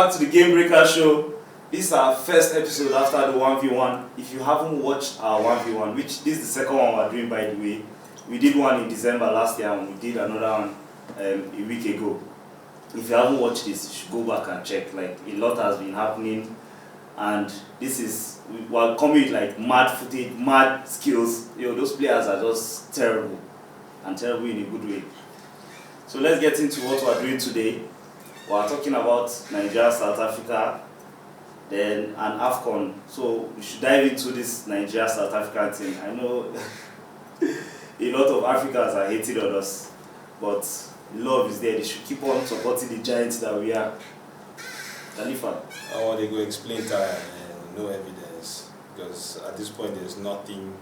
back to the Game Breaker show. This is our first episode after the 1v1. If you haven't watched our 1v1, which this is the second one we're doing by the way. We did one in December last year and we did another one a week ago. If you haven't watched this, you should go back and check. Like, a lot has been happening and this is, we're coming with like mad footage, mad skills. Those players are just terrible and terrible in a good way. So let's get into what we're doing today. We're talking about Nigeria, South Africa, then an AFCON. So we should dive into this Nigeria, South African thing. I know a lot of Africans are hating on us, but love is there. They should keep on supporting the giants that we are. Khalifa. Oh, they go explain time and no evidence, because at this point there's nothing,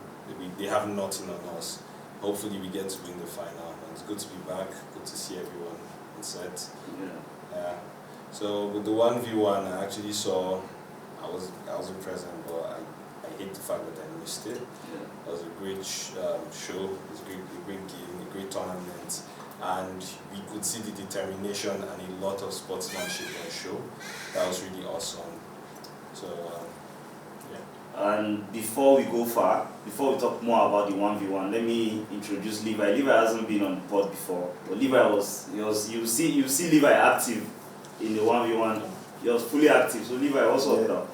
they have nothing on us. Hopefully we get to win the final. And it's good to be back, good to see everyone on set. Yeah. So with the 1v1, I actually saw, I wasn't present, but I hate the fact that I missed it. Yeah. It was a great show, it was a great game, a great tournament, and we could see the determination and a lot of sportsmanship on the show. That was really awesome. So, yeah. And before we go far, before we talk more about the 1v1, let me introduce Levi. Levi hasn't been on the pod before, but Levi you see Levi active in the 1v1. He was fully active. So Levi, what's up now?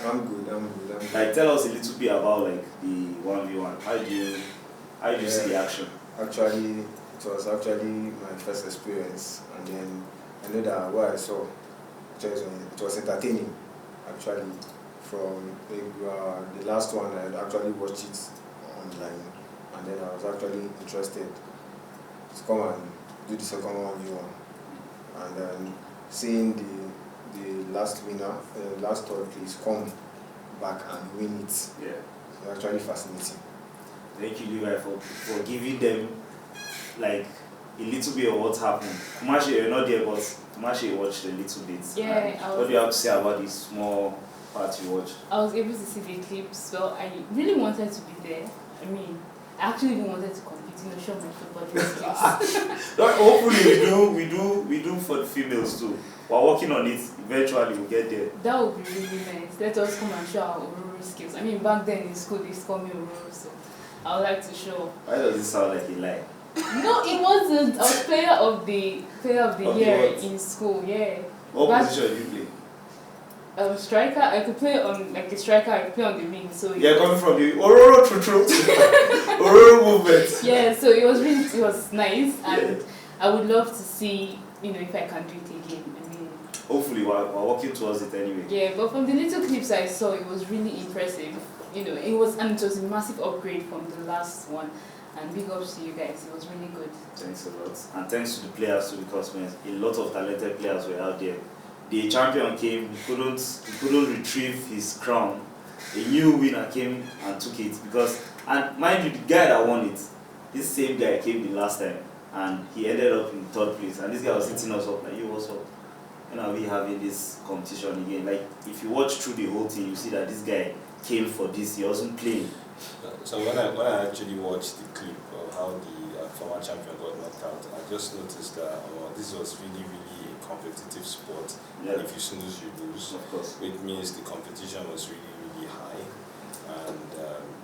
I'm good. Like, tell us a little bit about like the 1v1. How do you see the action? Actually, it was actually my first experience, and then I know that what I saw, it was entertaining. Actually, from the last one, I actually watched it online, and then I was actually interested to come and do the second 1v1, and then seeing the last winner, last third place come back and win it. Yeah. It's actually fascinating. Thank you, Levi, for giving them like a little bit of what happened. Kumashi, you're not there, but Kumashi watched a little bit. Yeah. What do you have to say about this small part you watched? I was able to see the clips, so I really wanted to be there. I mean, I actually even wanted to compete, show my football skills. Hopefully we do for the females too. We're working on it. Eventually we'll get there. That would be really nice. Let us come and show our Ororo skills. I mean, back then in school they called me Ororo, so I would like to show. Why does it sound like a lie? No, it wasn't. I was player of the year in school. Yeah. What position do you play? Striker. I could play on like a striker. I could play on the wing. So yeah, coming from the Ororo true Ororo movement. Yeah, so it was nice, and I would love to see if I can do it again. I mean, hopefully we're working towards it anyway. Yeah, but from the little clips I saw, it was really impressive. It was a massive upgrade from the last one. And big ups to you guys, it was really good. Thanks a lot. And thanks to the players too, because a lot of talented players were out there. The champion came, he couldn't retrieve his crown. A new winner came and took it and mind you, the guy that won it, this same guy came the last time and he ended up in third place. And this guy was hitting us up like, yo, what's up? When are we having this competition again? Like, if you watch through the whole thing, you see that this guy came for this, he wasn't playing. So when I actually watched the clip of how the former champion got knocked out, I just noticed that this was really a competitive sport. Yeah. And if you snooze, you lose. Of course. Which means the competition was really high. And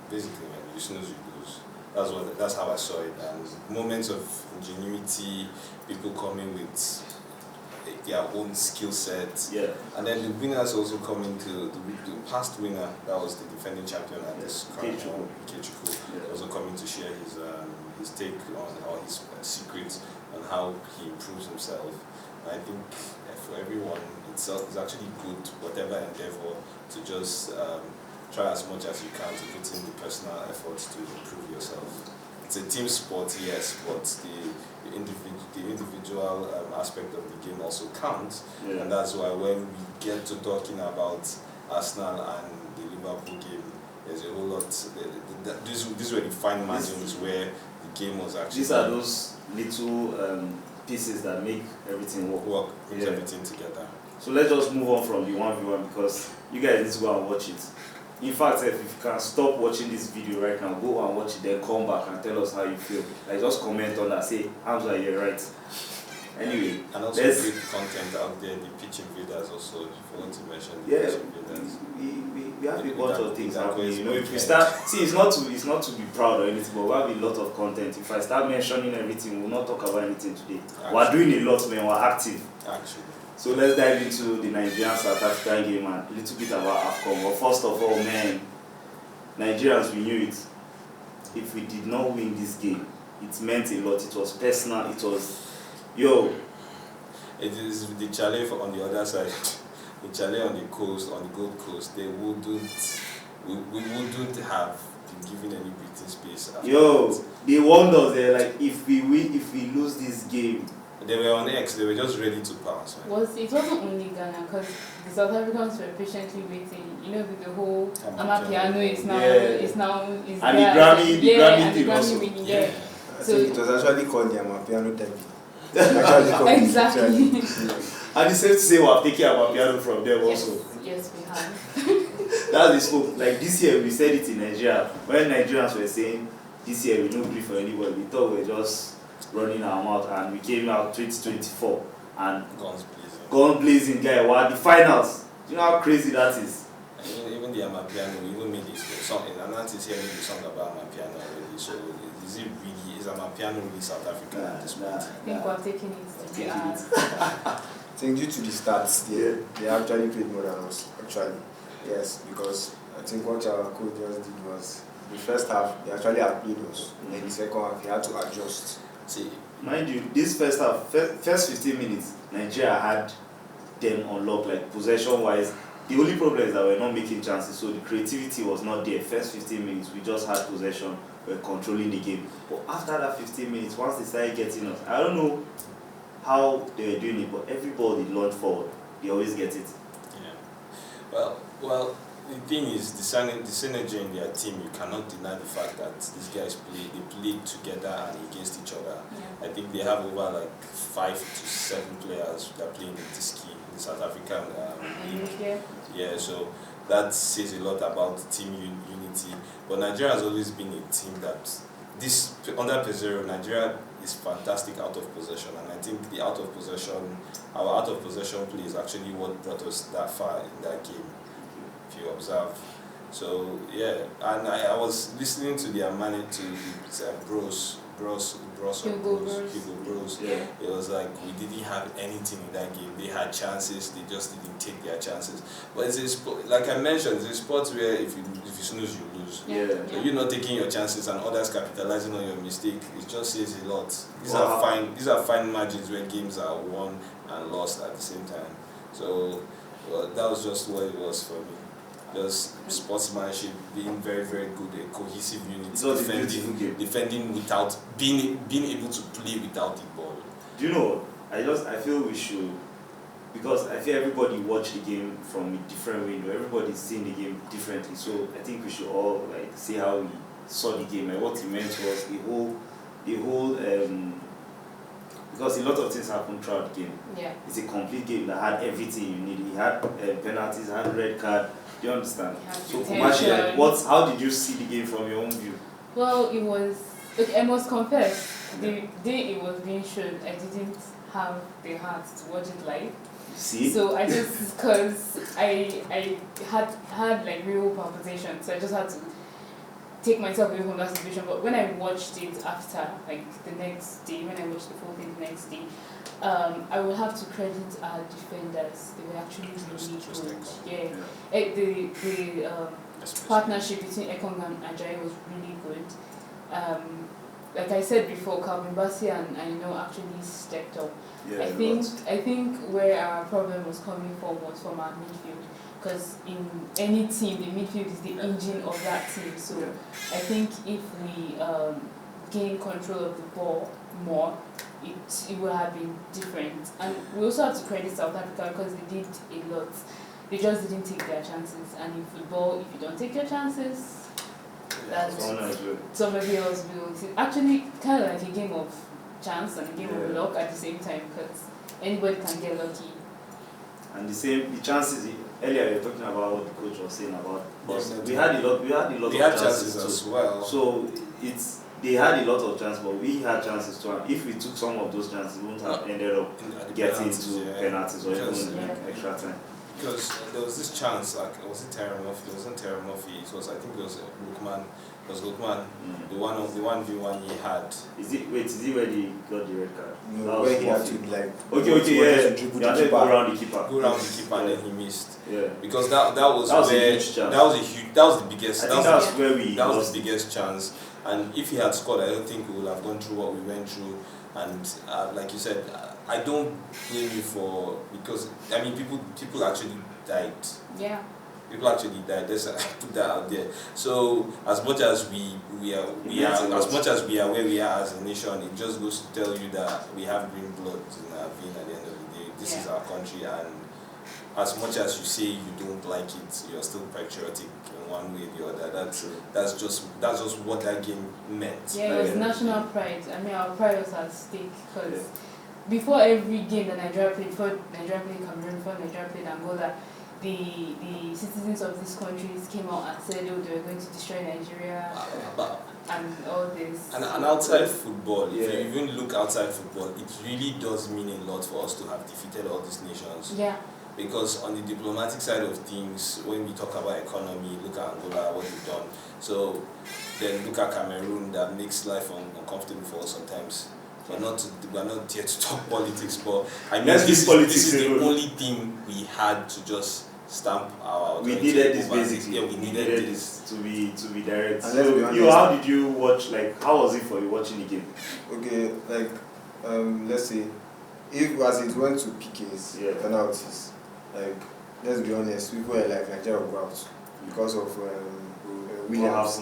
basically, when you snooze, you lose. That's how I saw it. And moments of ingenuity, people coming with their own skill set. Yeah. And then the winners also coming to the past winner, that was the defending champion at this crown, Ikechukwu, also coming to share his take on or his secrets on how he improves himself. And I think for everyone, it's actually good, whatever endeavor, to just try as much as you can to put in the personal efforts to improve yourself. It's a team sport, yes, but the individual aspect of the game also counts. Yeah. And that's why when we get to talking about Arsenal and the Liverpool game, there's a whole lot. These were the fine margins where the game was actually. These are those little pieces that make everything work. Brings everything together. So let's just move on from the 1v1 because you guys need to go and watch it. In fact, if you can stop watching this video right now, go and watch it, then come back and tell us how you feel. Like, just comment on that, say, Hamza, you're right. Anyway, And also let's- great content out there, the pitch invaders also, if you want to mention the Yeah, pitch invaders. we have a bunch of things happening. You know, if we Yeah. start, see, it's not to be proud or anything, but we have a lot of content. If I start mentioning everything, we'll not talk about anything today. We're doing a lot, man. We're active. Actually. So let's dive into the Nigerian South African game and a little bit about AFCON. But first of all, man, Nigerians, we knew it. If we did not win this game, it meant a lot. It was personal. It was, yo. It is the challenge on the other side. The challenge on the coast, on the Gold Coast, we wouldn't have been given any breathing space. Yo, they warned us. They're like, if we lose this game. They were on X. They were just ready to pounce. It wasn't only Ghana, because the South Africans were patiently waiting. You know, with the whole Amapiano is now and there. the Grammy thing Grammy also. winning, Yeah. I think it was actually called the Amapiano Temple. Exactly. And it's safe to say we're taking our piano from them also. Yes, we have. That's the scope. Like this year, we said it in Nigeria. When Nigerians were saying this year we don't play for anybody, we thought we were just running our mouth, and we came out 2024 and Guns blazing. guy. We're at the finals. Do you know how crazy that is? And even the Amapiano, we even made this song. And Anantis here made a song about Amapiano already. So is Amapiano really South Africa at this point? I think we're taking it to the art. I think due to the stats, they actually played more than us, actually. Yes, because I think what our coach just did was, the first half, they actually outplayed us. And in the second half, he had to adjust. See, Mind you, this first half, first 15 minutes, Nigeria had them on lock, like possession-wise. The only problem is that we're not making chances, so the creativity was not there. First 15 minutes, we just had possession, we're controlling the game. But after that 15 minutes, once they started getting us, I don't know how they were doing it, but every ball they launched forward, they always get it. yeah. Well, the thing is, the synergy in their team, you cannot deny the fact that these guys played together and against each other. Yeah. I think they have over like 5 to 7 players that are playing in this key, the South African league. Yeah, so that says a lot about team unity. But Nigeria has always been a team that, under Pesero, Nigeria is fantastic out of possession, and I think our out of possession play is actually what brought us that far in that game, if you observe. So yeah, and I was listening to their Bros. Yeah. It was like we didn't have anything in that game. They had chances, they just didn't take their chances. But it's a sport, like I mentioned, it's a sport where if you snooze, you lose. Yeah. So you're not taking your chances and others capitalizing on your mistake. It just says a lot. These are fine margins where games are won and lost at the same time. So that was just what it was for me. Just sportsmanship, being very, very good, a cohesive unit, defending without being able to play without the ball. Do you know, I feel we should, because I feel everybody watch the game from a different window. Everybody's seeing the game differently. So I think we should all like see how we saw the game. Like what it meant was the whole because a lot of things happened throughout the game. Yeah. It's a complete game that had everything you need. It had penalties, it had red card. Do you understand? So Kumashi, like, how did you see the game from your own view? Well, it was. Okay, I must confess, the day it was being shown, I didn't have the heart to watch it live. See? So I just, because I had like real palpitation, so I just had to take myself away from that situation. But when I watched it after, like the next day, when I watched the full thing the next day, I will have to credit our defenders. They were actually really good. Yeah. The partnership between Ekong and Ajayi was really good. Like I said before, Calvin Bassey and I know actually stepped up. Yeah, I think where our problem was coming from was from our midfield, because in any team the midfield is the engine of that team. So I think if we gain control of the ball more, it would have been different. And we also have to credit South Africa because they did a lot. They just didn't take their chances. And in football, if you don't take your chances, that's somebody else will. It's actually kind of like a game of chance and a game of luck at the same time, because anybody can get lucky. And the chances. Earlier we were talking about what the coach was saying about us. We had a lot of chances as well. So they had a lot of chances, but we had chances too. And if we took some of those chances, we wouldn't have ended up getting into penalties or even extra time. Because there was this chance, like, was it Terry Murphy? It wasn't Terry Murphy. It was, I think it was Lukman. It was Lukman. The 1v1 he had. Is it where he got the red card? No, where he had to like. Okay, to dribble yeah. the keeper. Go around the keeper. Go around the keeper and then he missed. Yeah. Because that was where a huge chance. that was the biggest. I think that's where we. That was the biggest chance. And if he had scored, I don't think we would have gone through what we went through. And like you said, I don't blame you for, because I mean people actually died. Yeah. People actually died. There's put that out there. So as much as we are as much as we are where we are as a nation, it just goes to tell you that we have green blood in our vein at the end of the day. This is our country, and as much as you say you don't like it, you're still patriotic in one way or the other. That's just what that game meant. Yeah, it was national pride. I mean, our pride was at stake because before every game that Nigeria played, before Nigeria played Cameroon, before Nigeria played Angola, the citizens of these countries came out and said, oh, they were going to destroy Nigeria and all this. And outside football, if you even look outside football, it really does mean a lot for us to have defeated all these nations. Yeah. Because on the diplomatic side of things, when we talk about economy, look at Angola, what they've done. So then look at Cameroon, that makes life uncomfortable for us sometimes. We're not here to talk politics, but I mean, this is the only thing we had to just stamp our. We needed this basically. Yeah, we needed this to be direct. And so how did you watch? Like, how was it for you watching the game? Okay, like let's say, if as it went to PKs, penalties, like let's be honest, people were like Nigeria will go out because of Williams.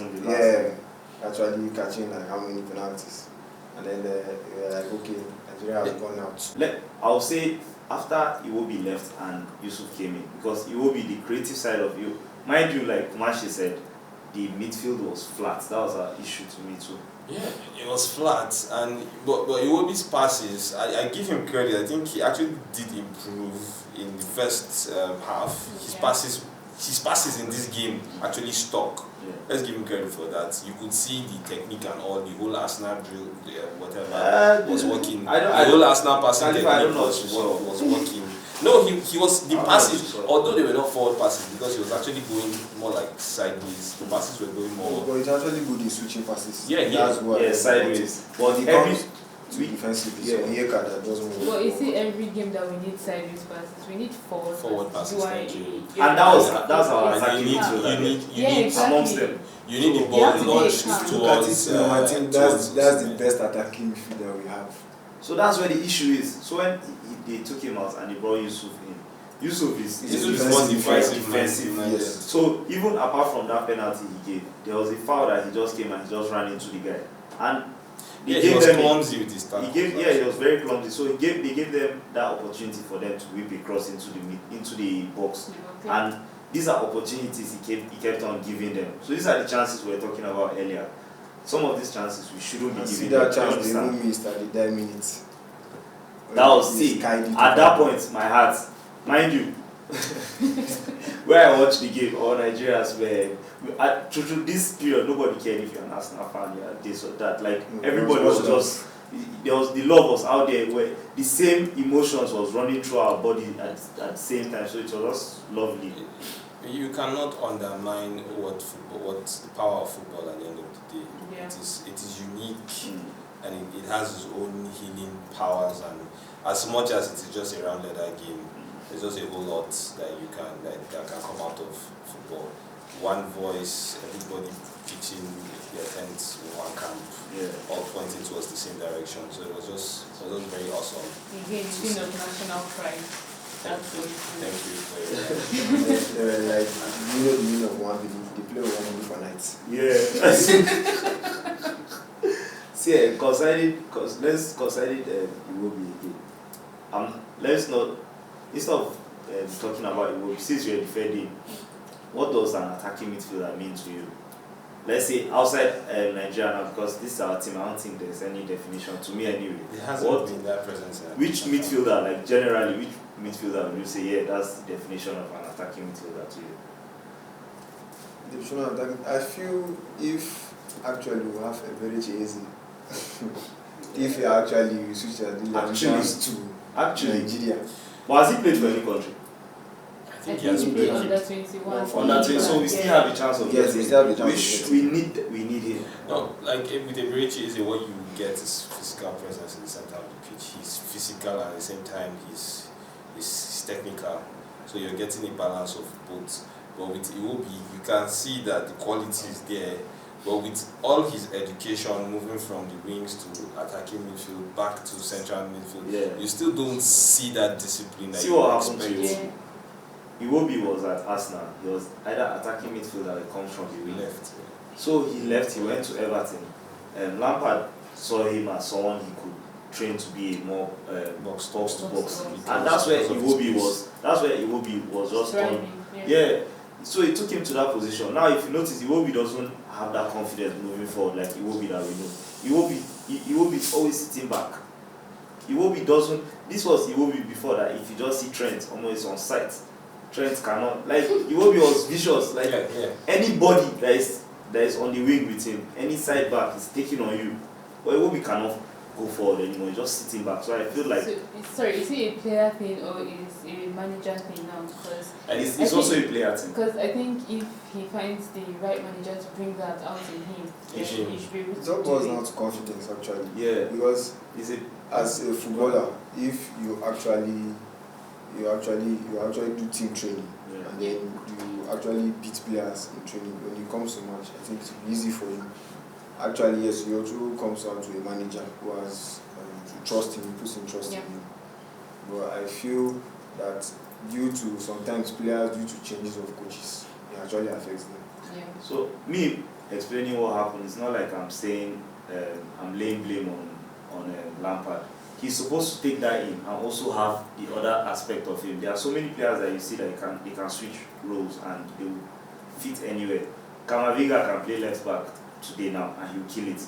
Actually catching like how many penalties. And then like, okay, Nigeria has gone out. I'll say after Iwobi left and Yusuf came in, because Iwobi, the creative side of you, mind you, like Mashi said, the midfield was flat. That was an issue to me too. Yeah, it was flat, and but Iwobi's passes, I give him credit. I think he actually did improve in the first half. His passes in this game actually stuck. Let's give him credit for that. You could see the technique and all, the whole Arsenal drill, whatever was working. The whole Arsenal passing technique was working. No, he was, the passes, although they were not forward passes, because he was actually going more like sideways. The passes were going more. But it's actually good in switching passes. Yeah, sideways. But he comes to defensively, so that doesn't work. But you see, every game that we need sideways passes, we need forward passes. And that's our attacking you need amongst them. You need the ball launched towards. I think that's the best attacking midfielder we have. So that's where the issue is. So when they took him out and they brought Yusuf in, Yusuf is more defensive. Yes. So even apart from that penalty he gave, there was a foul that he just came and he just ran into the guy. And he was clumsy with his tackles. He was very clumsy. So they gave them that opportunity for them to whip across into the box. And these are opportunities he kept on giving them. So these are the chances we were talking about earlier. Some of these chances we shouldn't be giving them. That chance they even missed at the 10 minutes. That was at that point my heart, mind you, where I watched the game, all Nigerians were through this period nobody cared if you're an Arsenal fan, this or that. Like everybody was just, there was, the love was out there, where the same emotions was running through our body at the same time. So it was just lovely. You cannot undermine what the power of football at the end of the day. Yeah. It is unique, and it has its own healing powers. And as much as it is just a round leather game, there's just a whole lot that can come out of football. One voice, everybody pitching their tents in one camp, all pointing towards the same direction. So it was just very awesome. Again, being of national pride. That's what Thank you for your like, you know the meaning of one belief, they play one belief for nights. See, let's consider Iwobi again. Let's not, instead of talking about Iwobi, since you're defending, what does an attacking midfielder mean to you? Let's say outside Nigeria now, because this is our team, I don't think there's any definition to me anyway. It hasn't been that presence. Which midfielder, like generally, which midfielder would you say, that's the definition of an attacking midfielder to you? I feel if Actually, we have a very easy. If you actually switch the actually, Nigeria. But has he played for any country? I think he has played played. under 21. Under 20, so we still have a chance of Yes, we still have a chance of we getting need him. No, like with Eberechi, is what you get is physical presence in the center of the pitch. He's physical and at the same time he's technical. So you're getting a balance of both. But with Iwobi, you can see that the quality is there. But with all his education, moving from the wings to attacking midfield, back to central midfield, you still don't see that discipline. That See you what happened to expect. you. Iwobi was at Arsenal. He was either attacking midfield or he comes from the wing. Left. So he left, he went to Everton. Lampard saw him as someone he could train to be a more box to box. And that's where Iwobi was. That's where Iwobi was just on. Yeah. So it took him to that position. Now, if you notice, Iwobi doesn't have that confidence moving forward like Iwobi that we know. Iwobi is always sitting back. Iwobi doesn't. This was Iwobi before that. If you just see Trent almost on sight, Trent cannot. Like Iwobi was vicious. Like anybody that is on the wing with him, any side back is taking on you. But Iwobi cannot go forward anymore. He's just sitting back. So I feel like. So, is it a player thing or is it a manager thing now? Because it's also a player thing. Because I think if he finds the right manager to bring that out in him, he should be able to. It all boils down to confidence, actually. Yeah. Because as a footballer, if you actually do team training, and then you actually beat players in training, when it comes to match, I think it's easy for you. Actually, yes, it also comes down to a manager who has to trust him, puts in trust in him. But I feel that due to sometimes players, due to changes of coaches, it actually affects them. Yeah. So me explaining what happened, it's not like I'm saying I'm laying blame on Lampard. He's supposed to take that in and also have the other aspect of him. There are so many players that you see that they can switch roles and they will fit anywhere. Camavinga can play left back today now and he'll kill it.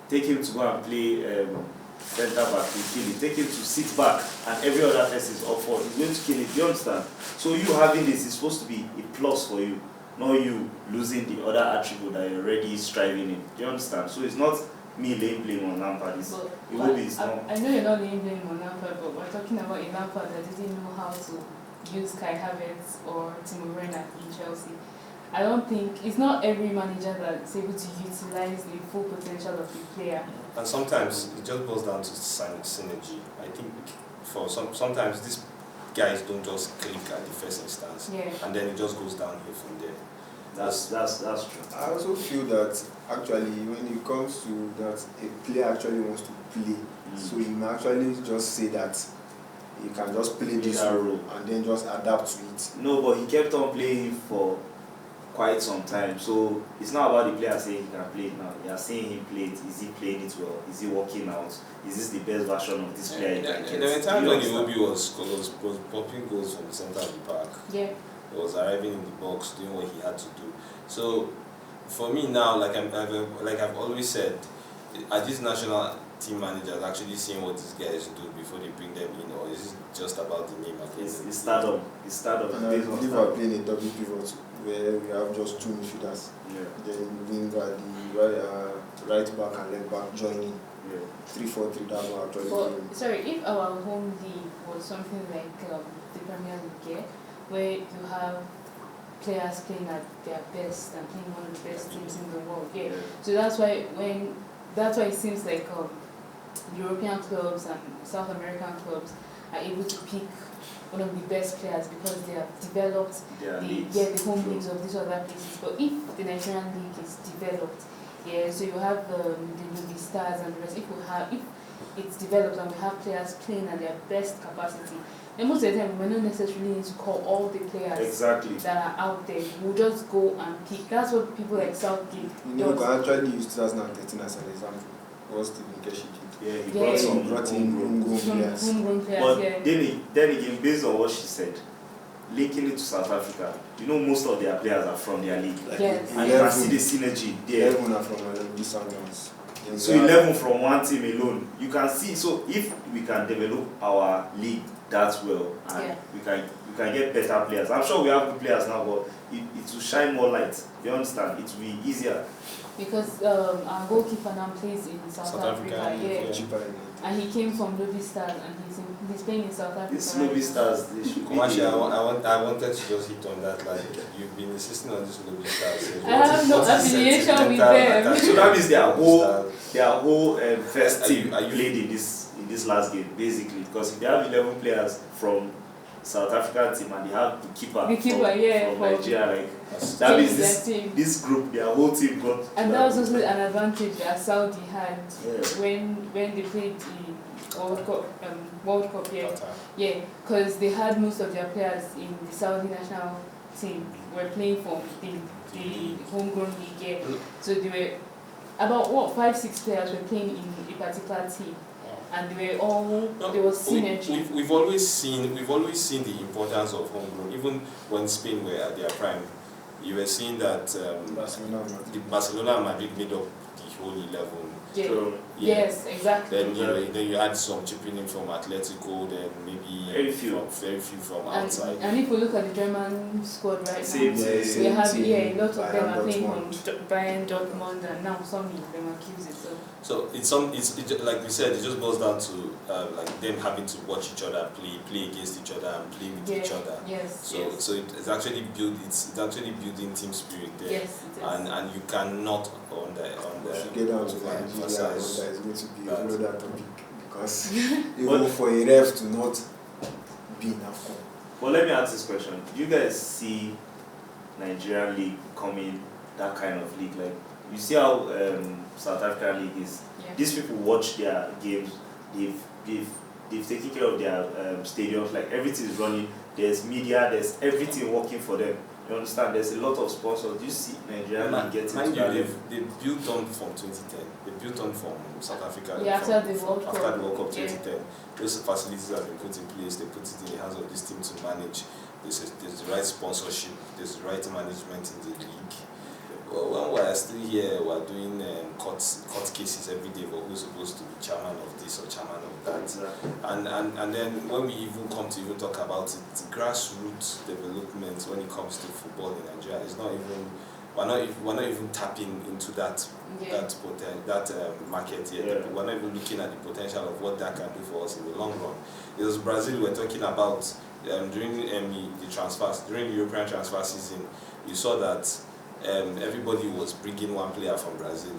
Take him to go and play centre back, he'll kill it. Take him to sit back and every other person is up for it. He's going to kill it. Do you understand? So you having this is supposed to be a plus for you, not you losing the other attribute that you're already striving in. Do you understand? So it's not me laying blame on Lampard. I know you're not laying blame on Lampard, but we're talking about a Lampard that didn't know how to use Kai Havertz or Timo Werner in Chelsea. I don't think it's not every manager that's able to utilize the full potential of the player. And sometimes it just boils down to synergy. I think for sometimes these guys don't just click at the first instance, and then it just goes downhill from there. That's true. I also feel that actually when it comes to that a player actually wants to play, so you may actually just say that he can just play this role and then just adapt to it. No, but he kept on playing for quite some time. So it's not about the player saying he can play it now. You are saying he played. Is he playing it well? Is he working out? Is this the best version of this player? There were times when Iwobi was popping goals from the center of the park. Yeah. He was arriving in the box, doing what he had to do. So for me now, like I've always said, are these national team managers actually seeing what these guys do before they bring them in, or is it just about the name? It's stardom. And I believe we're playing a double pivot where we have just two midfielders. Then winger, the right back and left back joining. 3-4-3, that's what actually doing. Sorry, if our home league was something like the Premier League, where you have players playing at their best and playing one of the best teams in the world, so that's why it seems like European clubs and South American clubs are able to pick one of the best players because they have developed the home leagues of these other places. But if the Nigerian league is developed, so you have the Movie Stars and the rest. If it's developed and we have players playing at their best capacity, and most of the time we may not necessarily need to call all the players that are out there. We'll just go and pick. That's what people like Southgate you can actually use 2013 as an example. What Stephen Keshi did. He brought in homegrown players. But then again, based on what she said, linking it to South Africa, you know most of their players are from their league. And you can see the synergy there. 11 are from these ones. So 11 from one team alone. You can see, so if we can develop our league that well, and we can get better players. I'm sure we have good players now, but it will shine more light. You understand? It will be easier. Because our goalkeeper now plays in South Africa, and he came from Lobby Stars, and he's playing in South Africa. These Lobby Stars, they should be. Actually, I wanted to just hit on that. Like, you've been insisting on these Lobby Stars. I have no affiliation with them. So that means their whole first team played in this last game, basically, because if they have 11 players from South African team and they have the keeper from Nigeria, like that means this group, their whole team got. And that was also an advantage that Saudi had when they played the World Cup, because they had most of their players in the Saudi national team were playing for the homegrown league. So they were about 5-6 players were playing in a particular team. And they were all there was synergy. We've always seen the importance of homegrown. Even when Spain were at their prime, you were seeing that Barcelona and Madrid made up the whole 11. Yes, exactly. Then you had some chipping in from Atletico, then maybe very few from outside. And if we look at the German squad right now, we have a lot of them are playing on Bayern, Dortmund, and now some of them are QZ. So it's like we said, it just boils down to like them having to watch each other play against each other, and play with each other. So it's actually building team spirit there. Yes, it is. And you cannot get down to that is going to be another topic, because even for a ref to not be in AFCON. Well, let me ask this question: do you guys see Nigerian league becoming that kind of league? Like, you see how South African league is. These people watch their games. They've taken care of their stadiums. Like, everything is running. There's media. There's everything working for them. You understand? There's a lot of sponsors. Do you see Nigeria getting to that? They built on from 2010. They built on from South Africa. After the World Cup. After the World Cup 2010. Those facilities have been put in place. They put it in the hands of this team to manage. There's the right sponsorship. There's the right management in the league. Well, when we're still here, we're doing court cases every day for who's supposed to be chairman of this or chairman of that. And then when we even come to even talk about it, the grassroots development when it comes to football in Nigeria is not even, we're not even tapping into that market yet. We're not even looking at the potential of what that can do for us in the long run. It was Brazil we're talking about during the transfers, during the European transfer season. You saw that everybody was bringing one player from Brazil.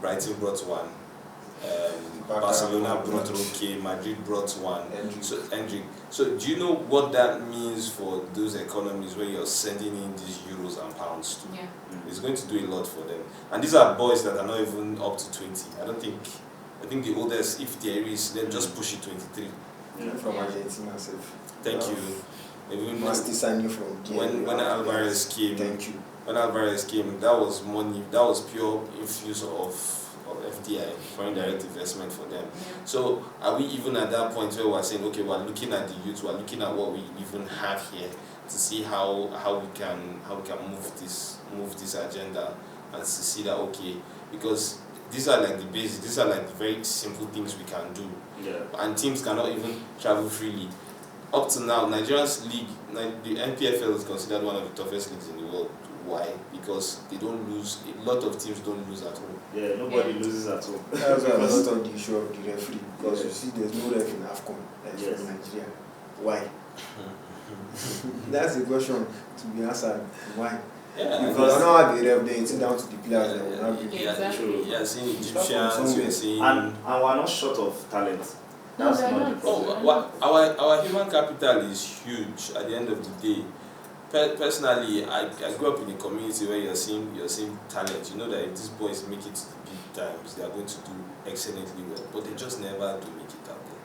Brighton brought one. Barcelona brought Roque. Madrid brought one. Hendrick. So do you know what that means for those economies where you're sending in these euros and pounds to? It's going to do a lot for them. And these are boys that are not even up to 20. I think the oldest, if there is, then just push it 23. From Argentina, safe. Thank you. Must sign from when Alvarez came. Thank you. When Alvarez came, that was money, that was pure infuse of FDI, foreign direct investment for them. So are we even at that point where we're saying, okay, we're looking at the youth, we're looking at what we even have here to see how we can move this agenda, and to see that, okay, because these are like the basics, these are like the very simple things we can do. And teams cannot even travel freely. Up to now, Nigeria's league, the NPFL is considered one of the toughest leagues in the world. Why? Because they don't lose. A lot of teams don't lose at home. Nobody loses at home. That's why I'm not on the issue of the referee, because you see there's no ref in AFCON from Nigeria. Why? That's the question to be answered. Why? Because now at the ref, they sit down to the players that will not be seeing Egyptians, we're seeing, and we're not short of talent. That's not the problem. Our human capital is huge at the end of the day. Personally, I grew up in a community where you're seeing talent. You know that if these boys make it to the big times, they are going to do excellently well. But they just never do make it out there.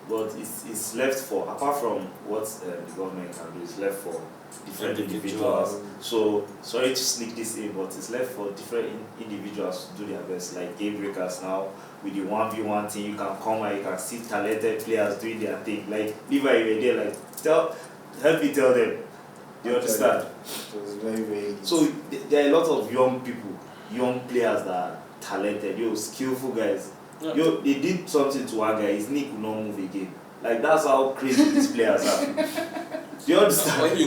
But it's left for, apart from what the government can do, it's left for different individuals. So sorry to sneak this in, but it's left for different individuals to do their best. Like game breakers now, with the 1v1 thing, you can come and you can see talented players doing their thing. Like Levi, you were there, like help me tell them. You understand? It was very, very easy. So there are a lot of young people, young players that are talented, skillful guys. They did something to one guy, his knee could not move again. Like that's how crazy these players are. Do you understand? When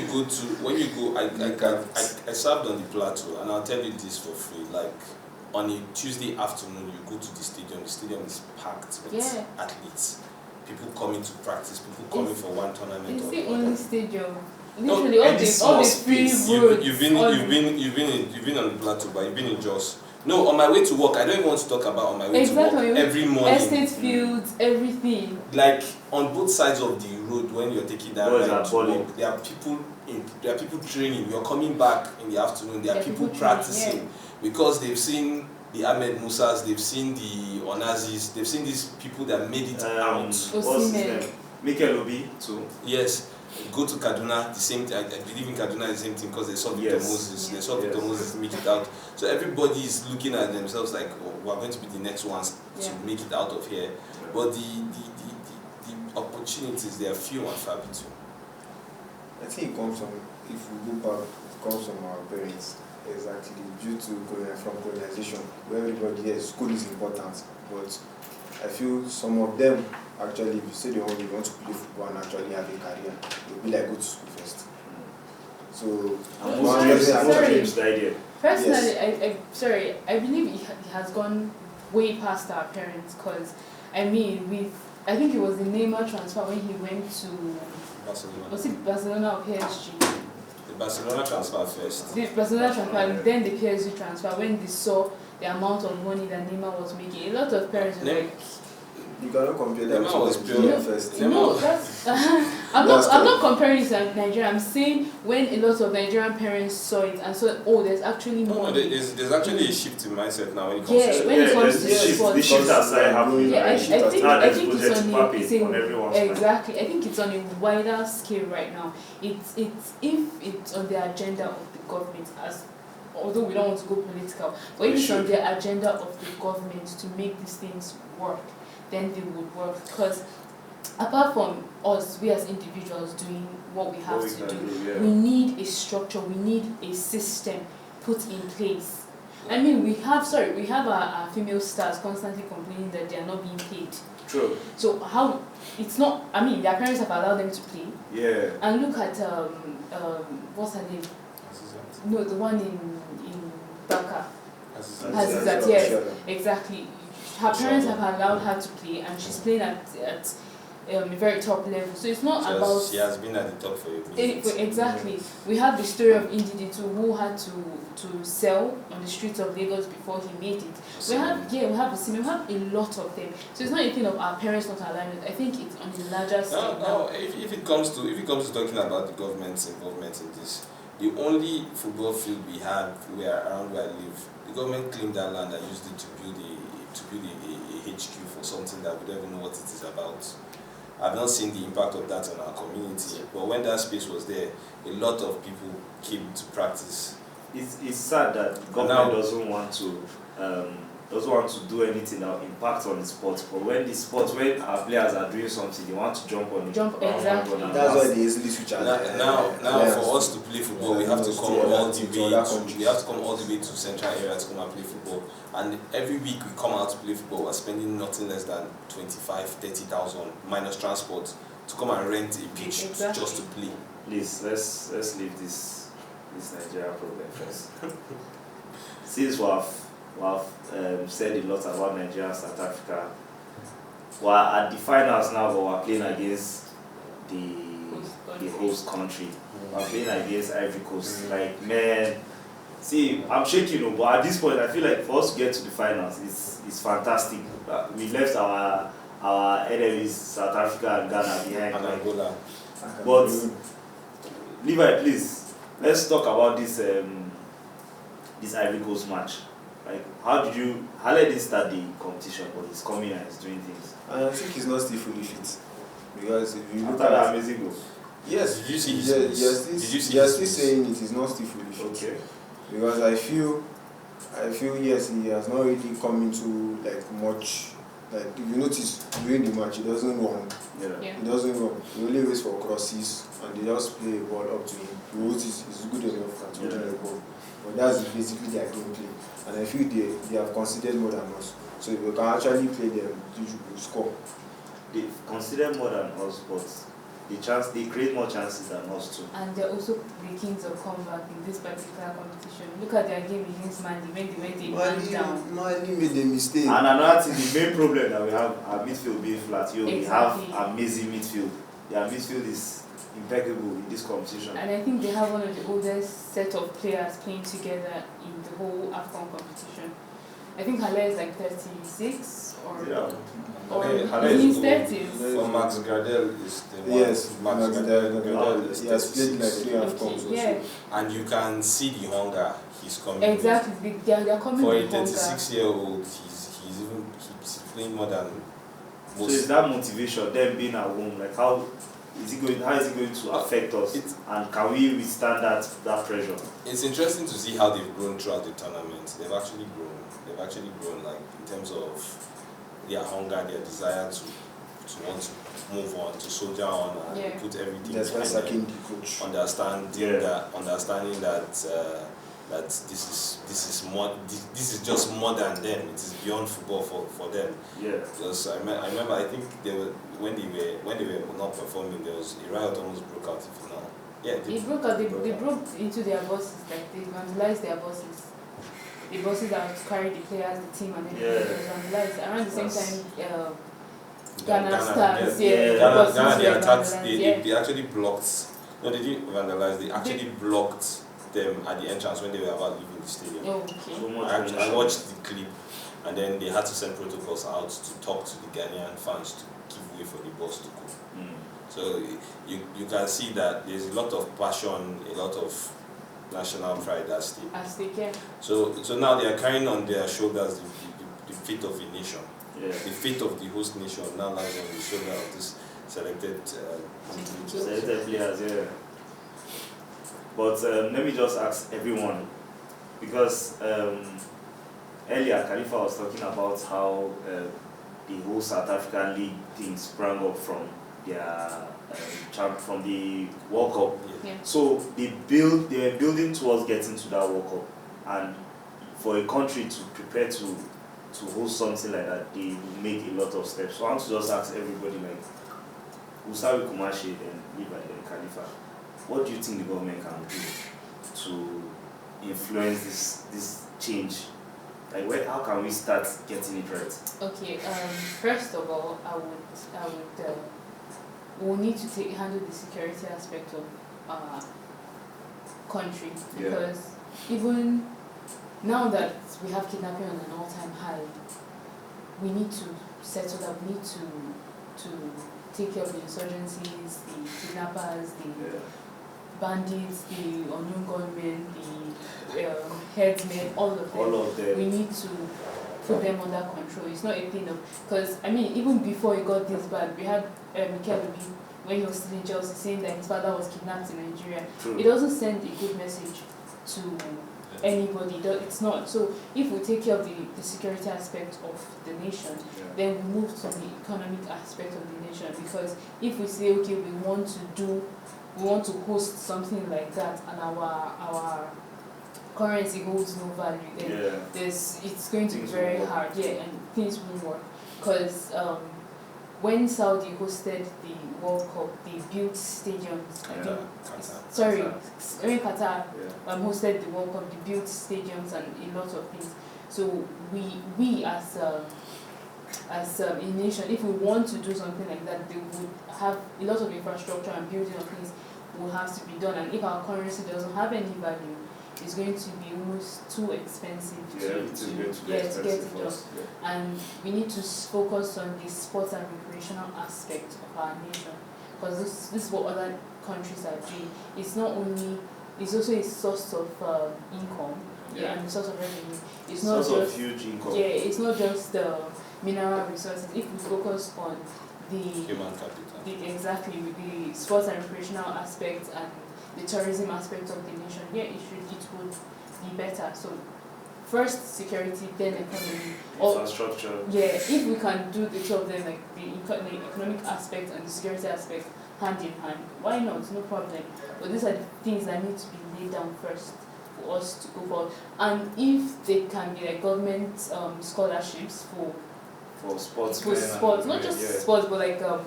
you go, I served on the plateau, and I'll tell you this for free. Like on a Tuesday afternoon, you go to the stadium. The stadium is packed with athletes. People coming to practice. People coming for one tournament. It's the only stadium. No, Literally, all the free roads. You've been on the plateau, but you've been in Jos. No, on my way to work, I don't even want to talk about on my way to work every morning. Estate fields, everything. Like on both sides of the road when you're taking that ride to work, there are people training. You're coming back in the afternoon. There are people practicing because they've seen the Ahmed Musas, they've seen the Onazis, they've seen these people that made it out. What's his name? Mikel Obi too. Yes. Go to Kaduna, the same thing. I believe in Kaduna the same thing because they saw Victor Moses. They saw Victor Moses make it out. So everybody is looking at themselves like, oh, we're going to be the next ones to make it out of here. But the opportunities, they are few and far between. I think it comes from, if we go back, it comes from our parents. Exactly, due to from colonization, where everybody, yes, school is important, but I feel some of them actually, if you say they want to play football and actually have a career, they'll be like, go to school first. So, personally, I believe it has gone way past our parents, because I mean, I think it was the Neymar transfer when he went to Barcelona. Was it Barcelona or PSG? The Barcelona transfer first. The Barcelona transfer, then the PSG transfer, when they saw the amount of money that Neymar was making, a lot of parents were like, you cannot compare them first. No, that's I'm not comparing it to Nigeria. I'm saying when a lot of Nigerian parents saw it and saw, oh, there's actually more. No, there's actually a shift in mindset now when it comes to when it comes to sport. The shift has started happening. I think it's on everyone's exactly. I think it's on a wider scale right now. It's if it's on the agenda of the government, as although we don't want to go political, but if it's on the agenda of the government to make these things work, then they would work. Because apart from us, we as individuals doing what we have to do, we need a structure, we need a system put in place. I mean, we have our female stars constantly complaining that they are not being paid. True. So how, it's not, I mean, their parents have allowed them to play. Yeah. And look at, what's her name? No, the one in Banter. Azizat, yes, exactly. Her parents have allowed her to play, and she's playing at a very top level. So it's not about. She has been at the top for a minute. Exactly. We have the story of Indidi too, who had to sell on the streets of Lagos before he made it. We have a lot of them. So it's not a thing of our parents not allowing it. I think it's on the larger scale. No. If it comes to talking about the government's involvement in this, the only football field we have around where I live, the government claimed that land and used it to build a HQ for something that we don't even know what it is about. I've not seen the impact of that on our community, but when that space was there, a lot of people came to practice. It's sad that the government doesn't want to do anything that will impact on the sport. But when our players are doing something, they want to jump on it. Exactly. That's why they easily switch out. Now, for us to play football, we have to come all the way to central area to come and play football. And every week we come out to play football, we're spending nothing less than 25,000-30,000 minus transport to come and rent a pitch just to play. Please, let's leave this Nigeria problem first. Since we have said a lot about Nigeria and South Africa, we're at the finals now, but we're playing against the host country. We're playing against Ivory Coast. Like, man, see, I'm shaking, but at this point, I feel like for us to get to the finals, it's fantastic. We left our enemies, South Africa and Ghana, behind. And Angola. But Levi, please, let's talk about this Ivory Coast match. Like, how did it start the competition? But he's coming and he's doing things. I think he's not still fully fit, because if you look at that amazing goal. Yes, did you see you're still saying it is not still fully fit. Okay. Because I feel yes, he has not really come into like much. Like, if you notice during the match, he doesn't run. Yeah. He doesn't run. He only waits for crosses and they just play a ball up to him. You notice he's good enough at holding the ball. But that's basically their gameplay. And I feel they have considered more than us. So if we can actually play them, you should score. they consider more than us, but they create more chances than us too. And they're also the kings of comeback in this particular competition. Look at their game against Mandy when they went man down. Mali made a mistake. And another thing, the main problem that we have, our midfield being flat. We have amazing midfield. Their midfield is impeccable in this competition. And I think they have one of the oldest set of players playing together in the whole AFCON competition. I think Halle is like 36 or Halle in his is 30s. Well, Max Gradel is the one. Yes, Max Gradel is he has played like 3 AFCONs also. Yeah. And you can see the hunger he's coming Exactly, they're coming with. For a with hunger. 36-year-old, he's playing more than So most. is that motivation, them being at home, like how is it going to affect us? And can we withstand that pressure? It's interesting to see how they've grown throughout the tournament. They've actually grown, like in terms of their hunger, their desire to want to move on, to soldier on and put everything That's why behind sacking them. the coach. Understanding that this is just more than them. It is beyond football for them. Yeah. Because I remember, I think when they were not performing, there was a riot almost broke out. If you know. Yeah. It broke out. They broke into their buses. Like they vandalized their buses. The buses that carry the players, the team, and everything was vandalized. Around the same time, Ghana Stars. Ghana, they attacked. They actually blocked. No, they didn't vandalize. They actually blocked them at the entrance when they were about leaving the stadium. Oh, okay. So much I watched the clip, and then they had to send protocols out to talk to the Ghanaian fans to give way for the bus to go. So you can see that there's a lot of passion, a lot of national pride at stake. So now they are carrying on their shoulders the fate of a nation. Yeah. The fate of the host nation now lies on the shoulder of this selected players. Yeah. But let me just ask everyone, because earlier Khalifa was talking about how the whole South African League thing sprang up from their from the World Cup. Yeah. So they were building towards getting to that World Cup, and for a country to prepare to host something like that, they make a lot of steps. So I want to just ask everybody, like, we'll start with Kumashi, then Levi, then Khalifa. What do you think the government can do to influence this change? Like, how can we start getting it right? Okay. First of all, we'll need to handle the security aspect of our country, because even now that we have kidnapping on an all-time high, we need to settle that. We need to take care of the insurgencies, the kidnappers, the bandits, the unknown gunmen, the headsmen, all of them. We need to put them under control. It's not a thing of, because I mean, even before it got this bad, we had Mikel Obi, when he was still in Chelsea, saying that his father was kidnapped in Nigeria. True. It doesn't send a good message to anybody. It's not. So if we take care of the security aspect of the nation, then we move to the economic aspect of the nation. Because if we say, okay, we want to host something like that, and our currency holds no value, then it's going to be very hard. And things won't work. Because when Saudi hosted the World Cup, they built stadiums. Qatar hosted the World Cup, they built stadiums and a lot of things. So we as a nation, if we want to do something like that, they would have a lot of infrastructure and building of things will have to be done. And if our currency doesn't have any value, it's going to be almost too expensive to get it done. And we need to focus on the sports and recreational aspect of our nation, because this is what other countries are doing. It's also a source of income and a source of revenue. It's not just huge income. It's not just the mineral resources. If we focus on the human capital, with the sports and recreational aspect and the tourism aspect of the nation, it would be better. So first security, then economy. Infrastructure. If we can do the two of them, like the economic aspect and the security aspect hand in hand, why not? No problem. But these are the things that need to be laid down first for us to go forward. And if they can be like government scholarships for for sports. For sports, not just sports, but like the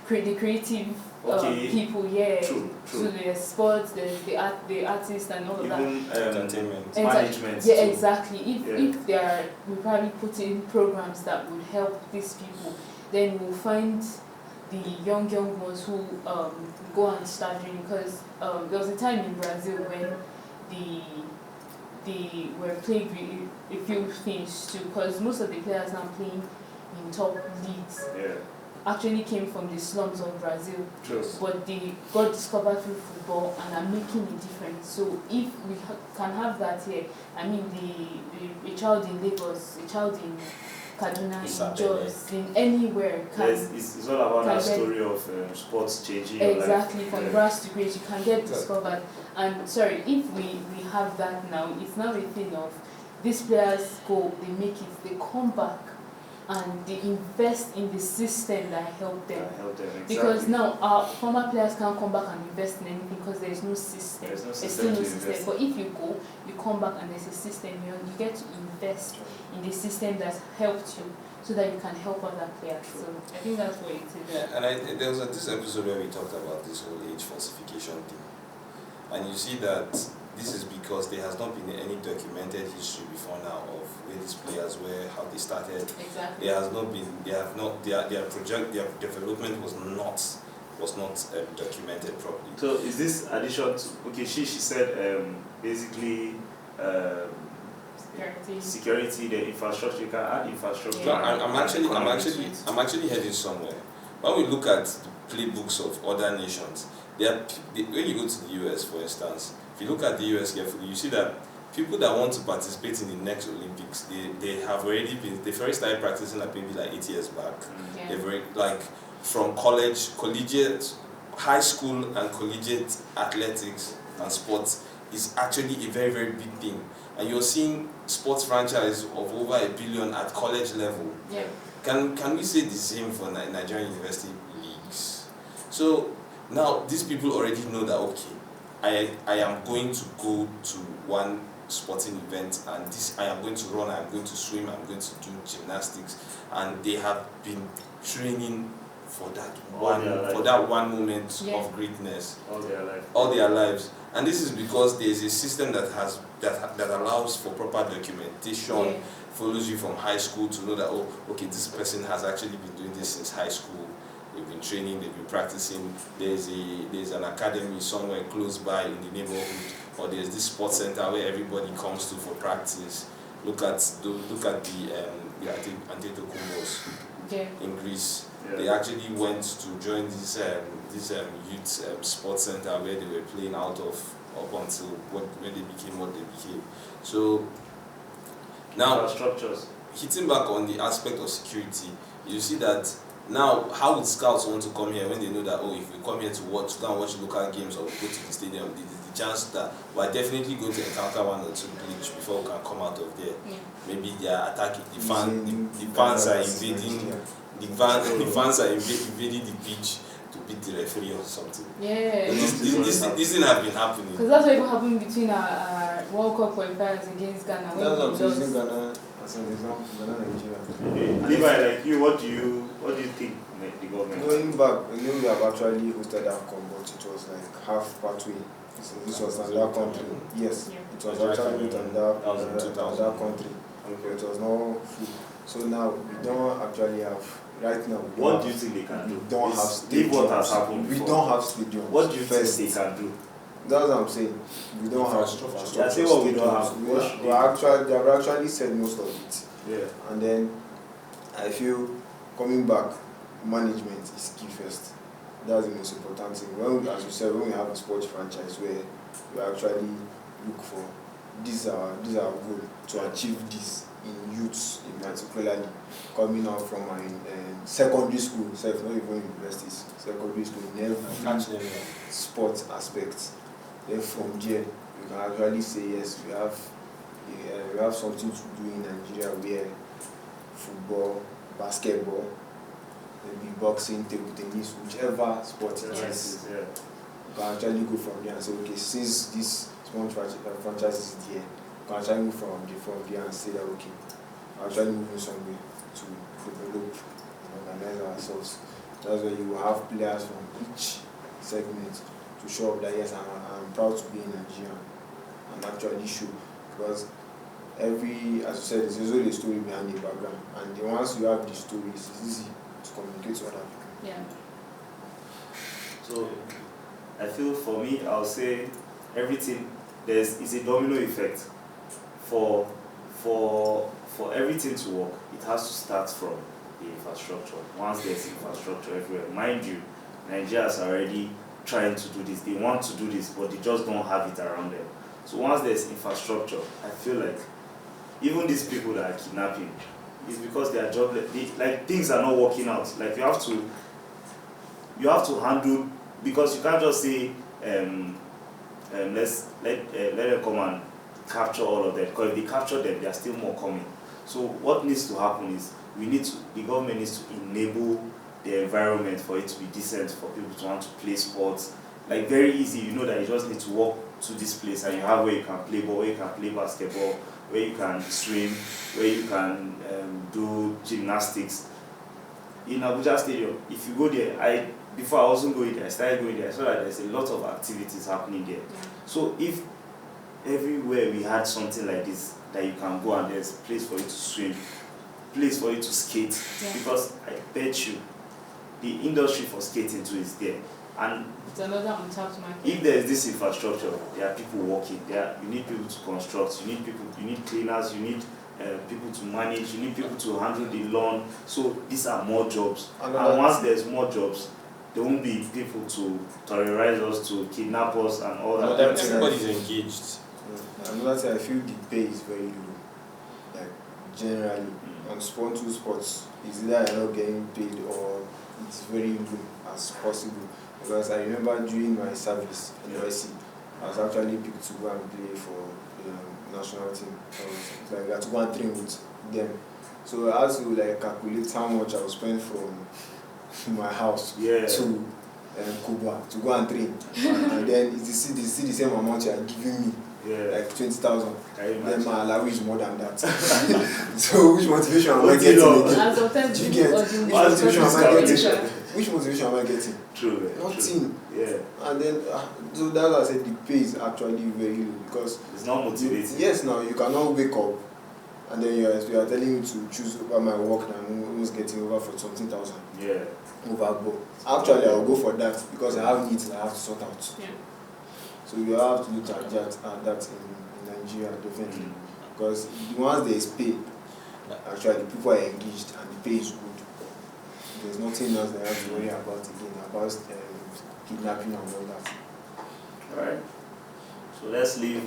creative people, True. So there's sports, there's the artists and all of that. Even entertainment. Management. Yeah, too. exactly. If they are, we probably put in programs that would help these people, then we'll find the young ones who go and start doing, because there was a time in Brazil when they were plagued with a few things too, because most of the players now playing in top leagues actually came from the slums of Brazil. True. But they got discovered through football and are making a difference. So if we can have that here, I mean, a child in Lagos, a child in Kaduna, in Jos, in anywhere can. It's all about that story of sports changing. Exactly, from grass to grace, you can get discovered. And sorry, if we have that now, it's now a thing of these players go, they make it, they come back, and they invest in the system that helped them. Exactly. Because now our former players can't come back and invest in anything because there is no system. There's still no system. But if you go, you come back and there's a system, you get to invest in the system that's helped you so that you can help other players. So I think that's what it is. Yeah, and there was this episode where we talked about this whole age falsification thing. And you see that this is because there has not been any documented history before now of where these players were, how they started. Exactly. There has not been, their development was not documented properly. So is this addition to, okay, she said basically security, the infrastructure, you can add infrastructure. No, I'm actually heading somewhere. When we look at the playbooks of other nations, when you go to the US, for instance, if you look at the US carefully, you see that people that want to participate in the next Olympics, they first started practicing like maybe like 8 years back. Yeah. They're very, like, from collegiate, high school and collegiate athletics and sports is actually a very, very big thing. And you're seeing sports franchise of over $1 billion at college level. Yeah. Can we say the same for Nigerian university leagues? So now these people already know that, okay, I am going to go to one sporting event, and I am going to run, I am going to swim, I am going to do gymnastics, and they have been training for that one moment of greatness all their lives. And this is because there is a system that allows for proper documentation, follows you from high school to know that, oh, okay, this person has actually been doing this since high school. They've been training, they've been practicing. There's an academy somewhere close by in the neighborhood, or there's this sports center where everybody comes to for practice. Look at the Antetokounmbos in Greece. Yeah. They actually went to join this youth sports center where they were playing out of up until when they became what they became. So now, structures. hitting back on the aspect of security, you see that now how would scouts want to come here when they know that, oh, if we come here to go and watch local games or go to the stadium, the chance that we're definitely going to encounter one or two glitch before we can come out of there. Yeah. Maybe they are attacking the fans are invading. The fans are invading the pitch to beat the referee or something. Yeah. This thing have been happening. Because that's what even happened between our World Cup qualifiers against Ghana. That's what I'm saying, Ghana as an example, Ghana, Nigeria. Levi, like you, what do you think the government? Going back, we have actually hosted AFCON, but it was like half pathway. So this was another country. Yes, it was actually with another country. Okay, it was not full. So now we don't actually have. Right now, what do you think they can do? We don't have stadiums. What has happened before. We don't have stadiums. What do you think they can do? That's what I'm saying. We don't have infrastructure. I say what we don't have. They have actually said most of it. Yeah. And then I feel coming back, management is key first. That's the most important thing. When, as you said, when we have a sports franchise where we actually look for this is our goal to achieve this in youths, in particularly coming out from secondary school, so if not even universities, secondary school in every sports aspect. Then from there, you can actually say yes, we have something to do in Nigeria where football, basketball, maybe boxing, table tennis, whichever sport it is, you can actually go from there and say, okay, since this sports franchise is there, you can actually move from there and say that, okay, I'm actually moving somewhere to develop themselves. That's where you will have players from each segment to show up that yes, I'm proud to be in Nigeria and actually show, because every, as you said, there's usually a story behind the background, and the once you have the stories, it's easy to communicate to other people. Yeah. So I feel for me, I'll say everything it's a domino effect. For everything to work, it has to start from the infrastructure. Once there's infrastructure everywhere, mind you, Nigerians are already trying to do this. They want to do this, but they just don't have it around them. So once there's infrastructure, I feel like even these people that are kidnapping, it's because they are jobless. Like things are not working out. Like you have to handle, because you can't just say let them come and capture all of them, because if they capture them, there are still more coming. So what needs to happen is the government needs to enable the environment for it to be decent, for people to want to play sports. Like very easy, you know that you just need to walk to this place and you have where you can play ball, where you can play basketball, where you can swim, where you can do gymnastics. In Abuja Stadium, if you go there, before I wasn't going there, I started going there, I saw that there's a lot of activities happening there. Yeah. So if everywhere we had something like this, that you can go and there's a place for you to swim, place for you to skate, because I bet you the industry for skating too is there. And it's another untapped market. If there is this infrastructure, there are people working. You need people to construct. You need cleaners. You need people to manage. You need people to handle the lawn. So these are more jobs. And once there's more jobs, there won't be people to terrorize us, to kidnap us, and all that. Everybody's engaged. Another thing, I feel the pay is very low. Like generally, on sponsored sports, it's either you're not getting paid or it's very low as possible. Because I remember during my service in USC, I was actually picked to go and play for the national team. Like I had to go and train with them. So I had to like calculate how much I would spend from my house to Cuba to go and train. And then it's still the same amount you are giving me. Like 20,000. Then my allowance is more than that. So which motivation am I getting again? Do you get which motivation am I getting? True. Nothing. Yeah. And then so that's why I said the pay is actually very low, because it's not motivating. Yes, now you cannot wake up and then you are telling me to choose over my work and I'm almost getting over for 20,000. Yeah. Overboard. Actually, I will go for that because I have needs I have to sort out. Yeah. So you have to look at that in Nigeria, definitely. Because once there is pay, actually people are engaged and the pay is good. There's nothing else they have to worry about again, about kidnapping and all that. Alright. So let's leave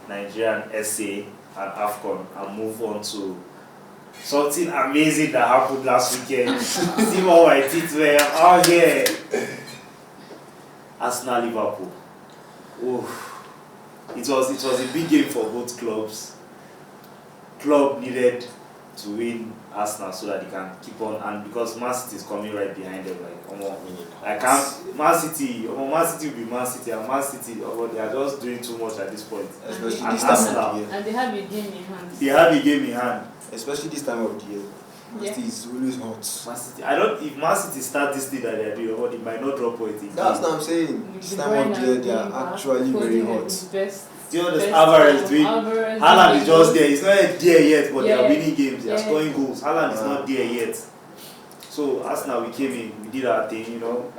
Nigerian SA and AFCON and move on to something amazing that happened last weekend. See how my teeth were. Oh yeah. Arsenal Liverpool. Oh, it was a big game for both clubs. Club needed to win Arsenal so that they can keep on, and because Man City is coming right behind them, like come on, I can't. Man City will be Man City, and Man City, they are just doing too much at this point. Especially and this time Arsenal, of the year. And they have a game in hand. They have a game in hand. Especially this time of the year. Man City is always hot. Man City, if Man City start this thing that they are doing, they might not drop points again. That's what I'm saying. This time of the year, they are actually very hot. You know, the Alvarez doing. Haaland is just there. He's not there yet, but they are winning games. They are scoring goals. Haaland is not there yet. So Arsenal, we came in, we did our thing. You know,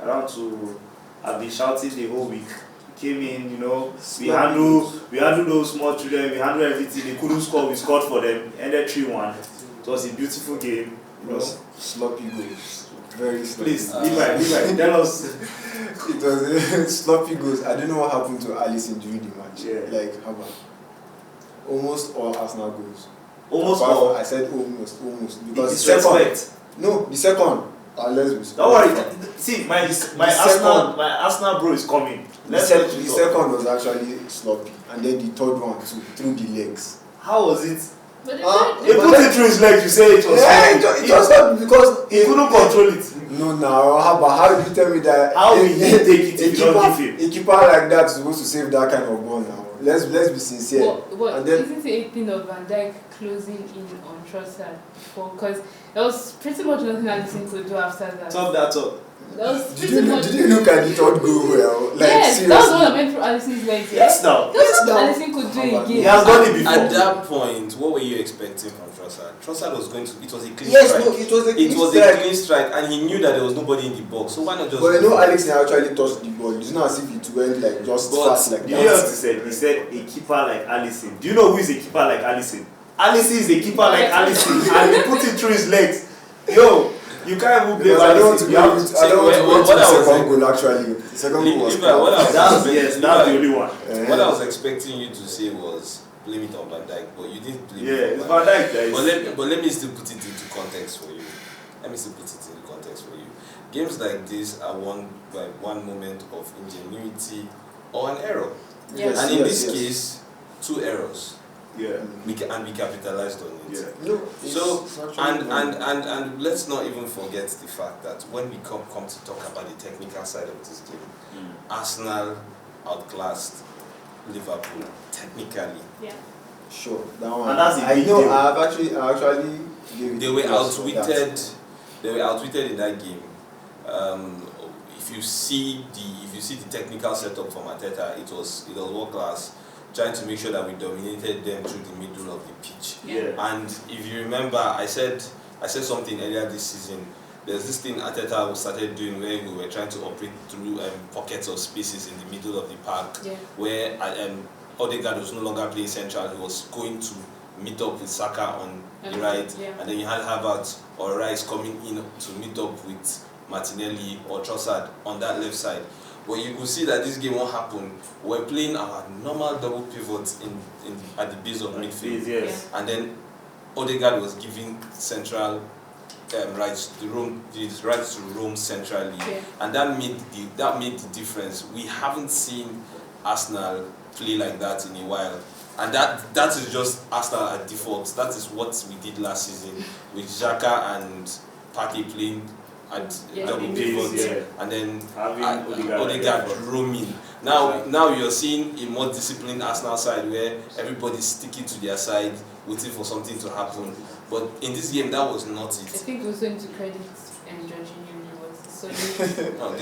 I've been shouting the whole week. We came in, you know, we handled those small children. We handled everything. They couldn't score. We scored for them. Ended 3-1. It was a beautiful game. It was sloppy goals. Very sloppy. Please, Levi, tell us. It was sloppy goals. I don't know what happened to Alisson during the match. Yeah. Like, how about almost all Arsenal goals? Almost all? I said almost. Because the second. Let's don't worry. See, my Arsenal bro is coming. The second was actually sloppy. And then the third one, too, through the legs. How was it? But they put it through his legs, you say it was it was not because he couldn't control it. No, how did you tell me that? How will he take it if you don't give him? A keeper like that is supposed to save that kind of ball now. Let's be sincere. But isn't it a thing of Van Dijk closing in on Trossard? Because There was pretty much nothing Alisson could do after that. Top that up. That was Did pretty much. you look at the third goal well? Like, Yes, seriously. that was what I meant through Alisson's legs. Yes, now. That's now. what Alisson could do He He again. has done it before. At that point, what were you expecting from Trossard? Trossard was going to. It was a clean Yes, strike. no, it was a clean It was strike. a clean strike, and he knew that there was nobody in the box. So why not just? But you know, Alex actually touched the ball. It's not as if it went like just But fast like Do you know what that. he said? He said a keeper like Alisson. Do you know who is a keeper like Alisson? Alisson is a keeper like Alisson, and he put it through his legs. Yo, you can't even blame Because I don't want to Alisson. go You have into, I don't want to go What into I the was second like- goal actually. The second goal was What I was That's expecting- yes, that's the only one. What I was expecting you to say was blame it on Van Dijk, but you didn't blame Yeah, it it's on Van Dijk that But let me still put it into context for you. Games like this are one moment of ingenuity or an error. Yes. And in Yes, this yes. case, 2 errors. Yeah. We capitalized on it. Yeah. No, So it's actually and let's not even forget the fact that when we come to talk about the technical side of this game, Arsenal outclassed Liverpool technically. Yeah. sure that one. And that's a I big know. deal. I actually gave it They were plus for that. outwitted. They were outwitted in that game. If you see the technical setup from Arteta, it was world class, trying to make sure that we dominated them through the middle of the pitch. Yeah. And if you remember, I said something earlier this season. There's this thing Arteta started doing where we were trying to operate through pockets of spaces in the middle of the park, Yeah. where Odegaard was no longer playing central. He was going to meet up with Saka on the right, Yeah. and then you had Havertz or Rice coming in to meet up with Martinelli or Trossard on that left side. But you could see that this game won't happen. We're playing our normal double pivot at the base of midfield, Yes. and then Odegaard was giving central rights to roam centrally, Yeah. and that made the difference. We haven't seen Arsenal play like that in a while, and that is just Arsenal at default. That is what we did last season with Xhaka and Partey playing at Yeah, double in pivot, midfield, and then Having Odegaard Odegaard. roaming. Now you're seeing a more disciplined Arsenal side where everybody's sticking to their side, waiting for something to happen. But in this game, that was not I it. think we're going to credit Jorginho. So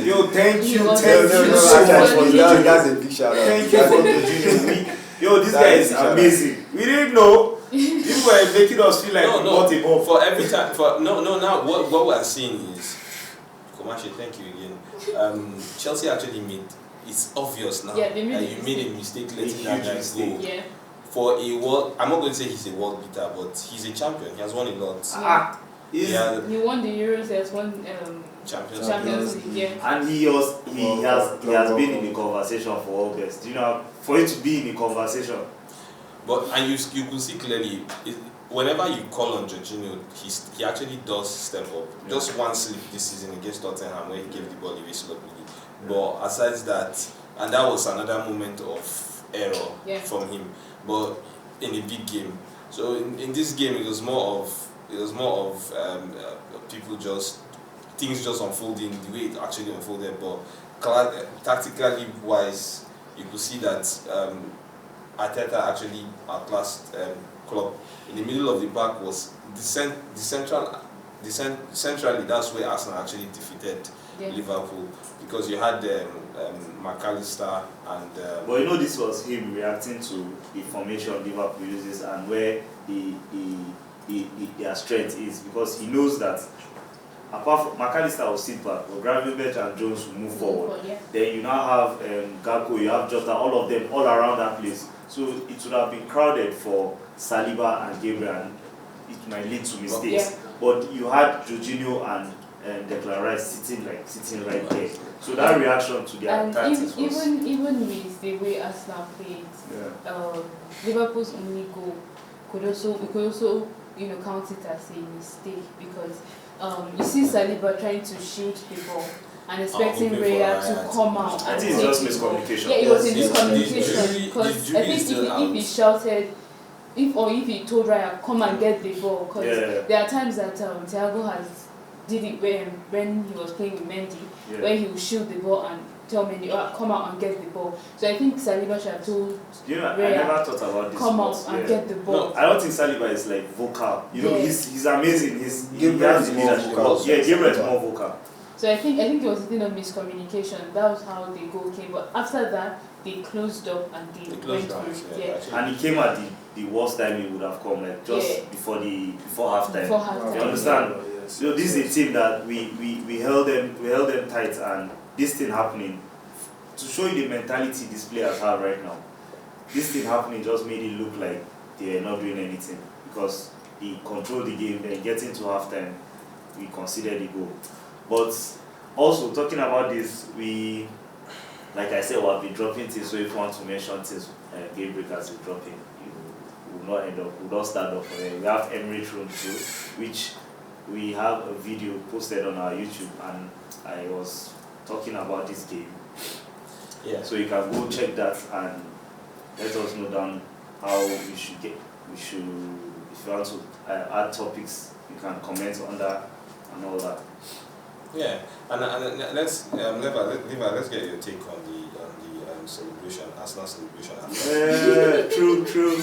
Yo, thank you, No, thank no, you no, so actually, much. that's a big shout out. Thank you for the junior. Yo, this That guy is is a shout amazing. We didn't know. People were making us feel like we got a ball. For every time, now what we're seeing is, Komashi, thank you again. Chelsea actually made, it's obvious now Yeah, they made that a you made a mistake letting that huge guy mistake. go. yeah. For a world, I'm not going to say he's a world beater, but he's a champion. He has won a lot. He's- Yeah. He won the Euros. He has won Champions League. Yeah. And he has been in the conversation for all best. You know, for you to be in the conversation. But and you could see clearly, whenever you call on Jorginho, he actually does step up. Yeah. Just one slip this season against Tottenham where he gave the ball away sloppily. But aside that, and that was another moment of error Yeah. from him. But in a big game, so in this game it was more of people just things just unfolding the way it actually unfolded. But tactically wise, you could see that Arteta actually outclassed Klopp. In the middle of the park was centrally. That's where Arsenal actually defeated Yeah. Liverpool, because you had McAllister and. But you know, this was him reacting to the formation Liverpool uses and where their strength is, because he knows that apart from McAllister will sit back, but Gravenberch and Jones will move forward. Yeah. Then you now have Gakpo, you have Jota, all of them all around that place. So it would have been crowded for Saliba and Gabriel, and it might lead to mistakes. Yeah. But you had Jorginho and Declan Rice sitting right there. So that reaction to their And tactics was... even with the way Arsenal played, Yeah. Liverpool's only goal could also count it as a mistake, because you see Saliba trying to shield the ball and expecting hoping Raya for to Raya come out I and think take it's just the ball. miscommunication. Yeah, it was a Yes, miscommunication, because the I jury is think still if he shouted, if he told Raya come and get the ball, because Yeah. there are times that Thiago has did it when he was playing with Mendy, Yeah. where he will shield the ball and tell me come out and get the ball. So I think Saliba should have told I Raya, never thought about this. come out and get the ball. No, I don't think Saliba is like vocal. He's amazing. He Gabriel has is the more leadership. vocal. Yeah, Gabriel is more vocal. So I think it was a thing of miscommunication. That was how the goal came. But after that, they closed up and they went through. Yeah. And he came at the worst time he would have come, like just before halftime. Before halftime. You understand? Yes. So this is a team that we held them tight, and this thing happening to show you the mentality these players have right now. This thing happening just made it look like they are not doing anything because he controlled the game. Then getting to halftime, we considered the goal. But also talking about this, like I said, we'll be dropping things. So if you want to mention things, game breakers is dropping, you will not start off. We have Emirates Room too, which we have a video posted on our YouTube, and I was talking about this game. Yeah. So you can go check that and let us know down how we should. If you want to add topics, you can comment on that and all that. Yeah, and let's get your take on the celebration, Arsenal celebration. True.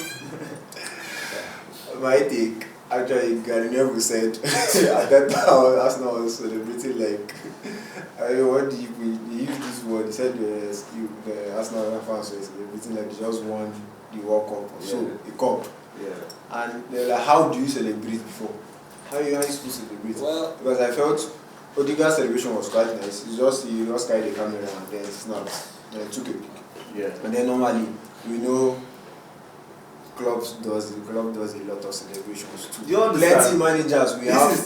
My take, actually, Gary Neville said at that time Arsenal was celebrating like, what did he used this word? He said the Arsenal fans were celebrating like they just won the World Cup or so, a cup. Yeah. And they're like, how do you celebrate before? How are you supposed to celebrate? Well, because I felt Odegaard's celebration was quite nice. He just carried the camera and then snapped and took a pic. Yeah. And then normally we know the club does a lot of celebrations too. Do you understand? Plenty managers,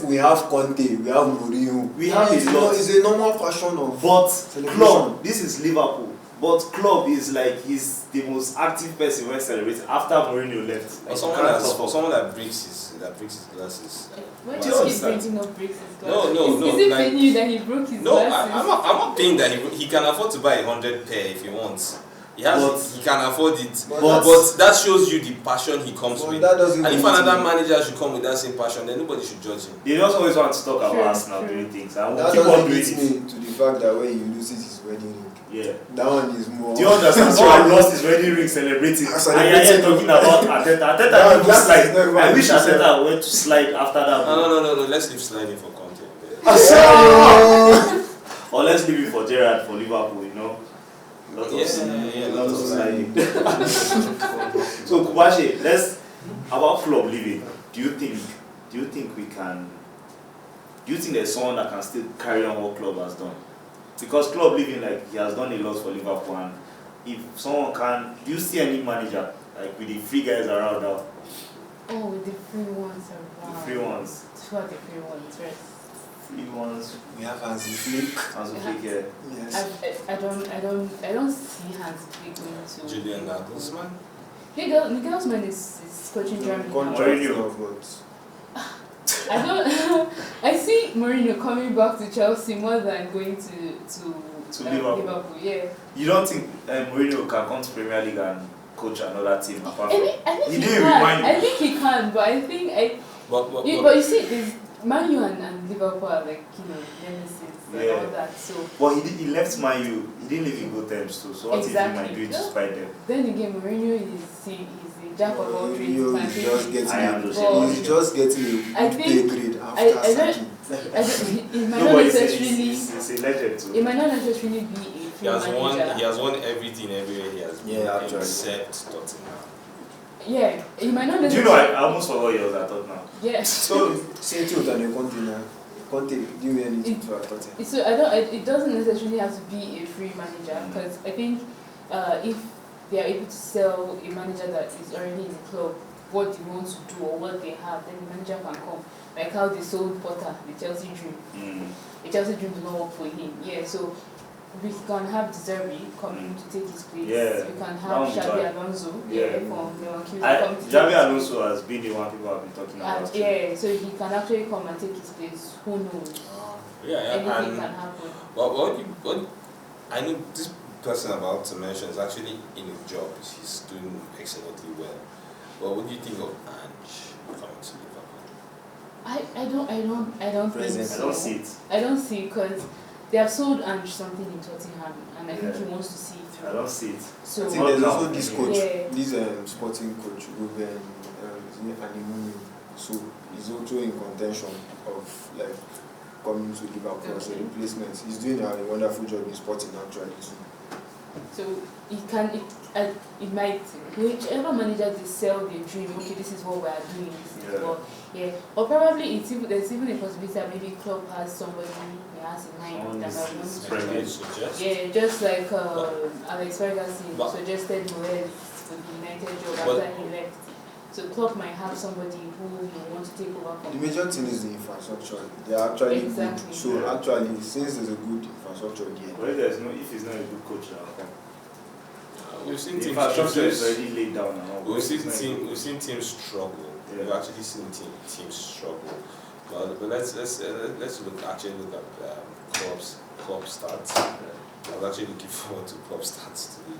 we have Conte, we have Mourinho. We have a lot. It's a normal passion of But celebration. club, this is Liverpool. But club is like he's the most active person when celebrating after Mourinho left. Like, for someone that breaks his glasses. Why Do do you you keep understand? bringing up breaks his glasses? No. Is it Like, funny that he broke his no, glasses? I'm not saying that he can afford to buy 100 pair if he wants. He can afford it. But that shows you the passion he comes with. And if another manager should come with that same passion, then nobody should judge him. They just always want to talk about True, Arsenal true. doing things. And that we'll keep on doesn't doing lead it. me to the fact that when he loses his wedding ring, Yeah. that one is more. Do you understand? Someone lost his wedding ring celebrating. And you're talking about Arteta. No, Arteta just like, not even I wish Arteta. Arteta went to slide after that. No. Let's leave sliding for content. Or let's leave it for Gerrard for Liverpool, you know. Lot of sliding. So Kubashi, about club living. Do you think there's someone that can still carry on what club has done? Because club living, like, he has done a lot for Liverpool, and if someone can, do you see any manager like with the free guys around now? Oh, with the free ones around. The free ones. Who are the free ones, right? Free ones. We have Hansi Flick. Hansi Flick, yeah. Yes. I don't see Hans Flick going to Julian Nagelsmann. Nagelsmann is coaching Germany. Mourinho. I see Mourinho coming back to Chelsea more than going to Liverpool. Yeah. You don't think Mourinho can come to Premier League and coach another team apart I from? think he didn't can. remind you. I think he can, but I think but you see, there's Man U and Liverpool are like, nemesis and all that. So. But he left Man U. He didn't live in good terms too. So what if he might do it to spite them? Then again, Mourinho is a jack of all trades. He's just getting I a think grade after sacking. It might No, not but necessarily. he's a legend too. It might not necessarily be a free manager. He has won everything everywhere he has been, actually. except Tottenham. Yeah, it might not Do you necessarily. know, I almost forgot he was at Tottenham. Yeah. So, same thing with Conte doing anything for Tottenham. So it doesn't necessarily have to be a free manager, because I think if they are able to sell a manager that is already in the club what they want to do or what they have, then the manager can come. Like how they sold Potter, the Chelsea dream. The Chelsea dream did not work for him. Yeah, so we can have Deserbi coming to take his place. Yeah, we can have Xabi Alonso from Leverkusen. Xabi Alonso has been the one people have been talking about. Yeah, so he can actually come and take his place. Who knows? Anything can happen. What I know this person I'm about to mention is actually in his job. He's doing excellently well. But what do you think of Ange coming to Liverpool? I don't think so. I don't see it. I don't see, because they have sold Ange something in Tottenham, and I think he wants to see it through. I don't see it. So I think there's Not also now, this anyway. coach, this sporting coach, Ruben, Animuni. So he's also in contention of like coming to Liverpool as a replacement. He's doing a wonderful job in sporting actually too. So it might, whichever manager they sell their dream, okay, this is what we are doing, this is what, or probably there's even a possibility that maybe Klopp has somebody he has in mind that I want to just like Alex Ferguson suggested Moyes for the United job after he left. So Klopp might have somebody who he wants to take over from. The major thing is the infrastructure. They are actually Exactly. good. So actually, since there's a good infrastructure there, But if he's not a good coach, we've seen the teams infrastructure is already laid down now. We've seen teams struggle. Yeah. We've actually seen teams struggle. But let's look at Klopp's stats. I was actually looking forward to Klopp's stats today.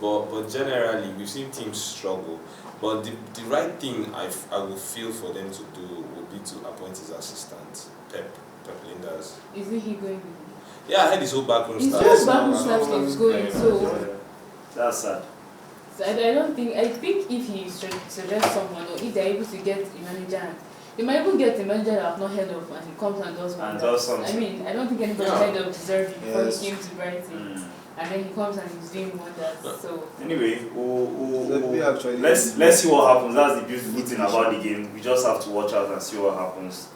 But generally, we've seen teams struggle. But the right thing I would feel for them to do would be to appoint his assistant, Pep Linders. Isn't he going? Yeah, I had his whole backroom His staff. whole backroom staff is going, so that's sad. So I think if he suggests someone, or if they're able to get a manager, they might even get a manager that I've not heard of, and he comes and does something. I mean, I don't think anybody heard of Deserving before he came to Brighton. And then he comes and he's doing wonders. So anyway, let's let's see what happens. That's the beautiful thing about the game. We just have to watch out and see what happens.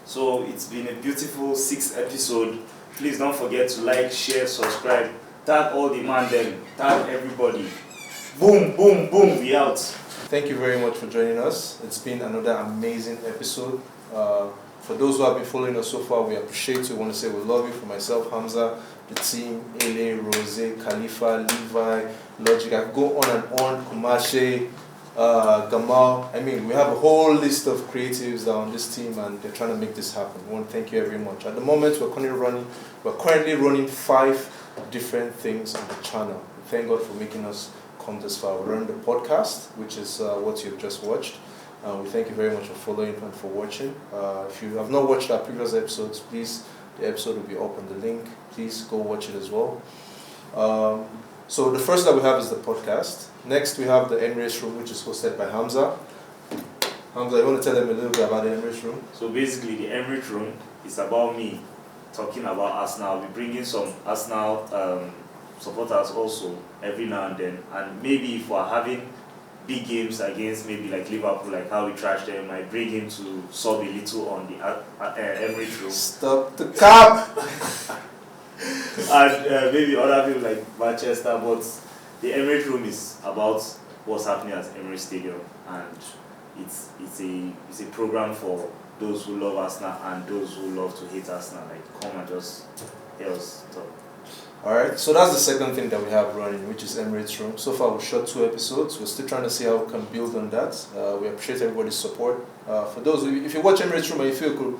So it's been a beautiful 6th episode. Please don't forget to like, share, subscribe, tag all the man them, tag everybody. Boom, boom, boom, we out. Thank you very much for joining us. It's been another amazing episode. For those who have been following us so far, we appreciate you. We want to say we love you. For myself, Hamza, the team, Ele, Rose, Khalifa, Levi, Logic, I could go on and on, Kumashe, Gamal. I mean, we have a whole list of creatives that are on this team and they're trying to make this happen. We want to thank you very much. At the moment, we're currently running 5 different things on the channel. Thank God for making us come this far. We're running the podcast, which is what you've just watched. We thank you very much for following and for watching. If you have not watched our previous episodes, please, the episode will be up on the link. Please go watch it as well. So the first that we have is the podcast. Next we have the Emirates Room, which is hosted by Hamza. Hamza, you want to tell them a little bit about the Emirates Room? So basically the Emirates Room is about me talking about Arsenal. We're bringing some Arsenal supporters also every now and then. And maybe if we're having big games against maybe like Liverpool, like how we trashed them, I bring him to sub a little on the Emirates Room. Stop the cap! And maybe other people like Manchester, but the Emirates Room is about what's happening at Emirates Stadium, and it's a program for those who love Arsenal and those who love to hate Arsenal. Like, come and just hear us talk. Alright, so that's the second thing that we have running, which is Emirates Room. So far we've shot 2 episodes. We're still trying to see how we can build on that. We appreciate everybody's support. For those, if you watch Emirates Room and you feel could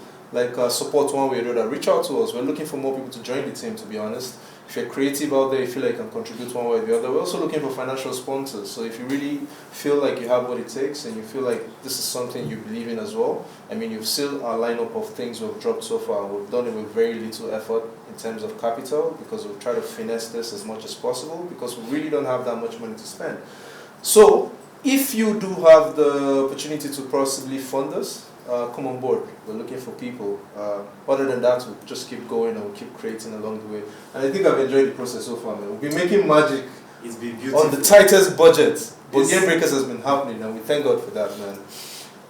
support one way or the other, reach out to us. We're looking for more people to join the team, to be honest. If you're creative out there, you feel like you can contribute one way or the other. We're also looking for financial sponsors. So if you really feel like you have what it takes and you feel like this is something you believe in as well, I mean, you've seen our lineup of things we've dropped so far. We've done it with very little effort in terms of capital, because we've tried to finesse this as much as possible, because we really don't have that much money to spend. So if you do have the opportunity to possibly fund us, come on board. We're looking for people. Other than that, we'll just keep going and we'll keep creating along the way. And I think I've enjoyed the process so far, man. We've been making magic. It's been beautiful. On the tightest budget. But Game Breakers has been happening, and we thank God for that, man.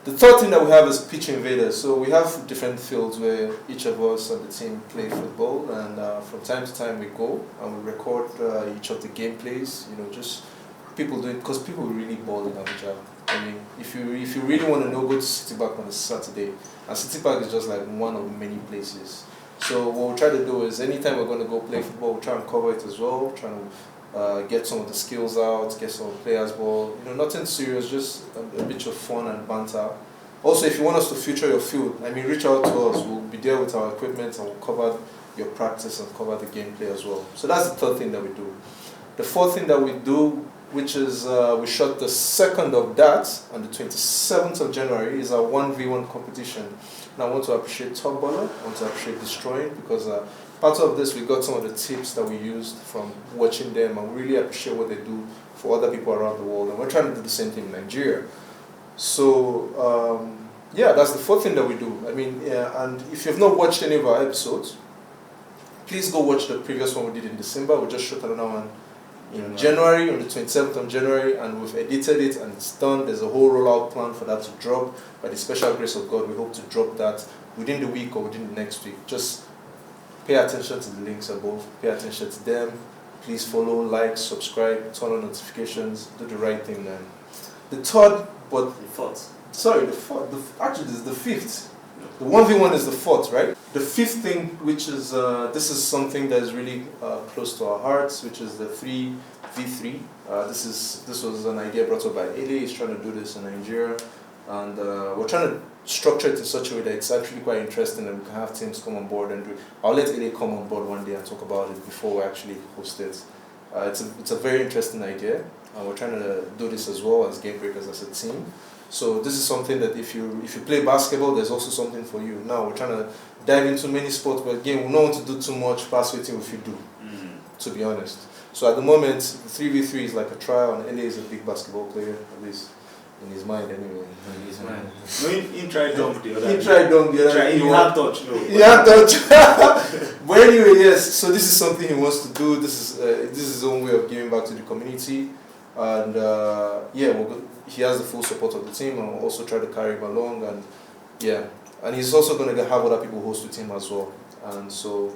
The third thing that we have is pitch invaders. So we have different fields where each of us on the team play football, and from time to time we go and we record each of the gameplays. You know, just people do it because people really ball in Abuja. I mean, if you really want to know, go to City Park on a Saturday, and City Park is just like one of many places. So what we'll try to do is anytime we're going to go play football, we'll try and cover it as well, trying to get some of the skills out, get some players ball. You know, nothing serious, just a bit of fun and banter. Also, if you want us to feature your field, I mean, reach out to us. We'll be there with our equipment and we'll cover your practice and cover the gameplay as well. So that's the third thing that we do. The fourth thing that we do which is we shot the second of that on the 27th of January, is our 1v1 competition. And I want to appreciate Top Baller, I want to appreciate Destroying, because part of this we got some of the tips that we used from watching them, and we really appreciate what they do for other people around the world, and we're trying to do the same thing in Nigeria. So yeah, that's the fourth thing that we do. I mean, and if you've not watched any of our episodes, please go watch the previous one we did in December. We just shot another one in January, on the 27th of January, and we've edited it and it's done. There's a whole rollout plan for that to drop. By the special grace of God, we hope to drop that within the week or within the next week. Just pay attention to the links above, pay attention to them. Please follow, like, subscribe, turn on notifications, do the right thing, man. The third, but The fourth. sorry, the fourth, actually this is the fifth. The 1v1 is the fourth, right? The fifth thing, which is, this is something that is really close to our hearts, which is the 3v3. This was an idea brought up by Ele. He's trying to do this in Nigeria. And we're trying to structure it in such a way that it's actually quite interesting and we can have teams come on board and do it. I'll let Ele come on board one day and talk about it before we actually host it. It's a very interesting idea, and we're trying to do this as well as Game Breakers as a team. So this is something that if you play basketball, there's also something for you. Now we're trying to dive into many sports, but again, we don't want to do too much pass waiting if you do, to be honest. So at the moment, 3v3 is like a trial, and LA is a big basketball player, at least in his mind anyway. In his mind. No, he tried dunk the other He day. tried dunk the other day. He had touch, no. He had touch. But anyway, yes, so this is something he wants to do. This is his own way of giving back to the community. And yeah, he has the full support of the team, and we'll also try to carry him along. And yeah, and he's also going to have other people host with him as well. And so,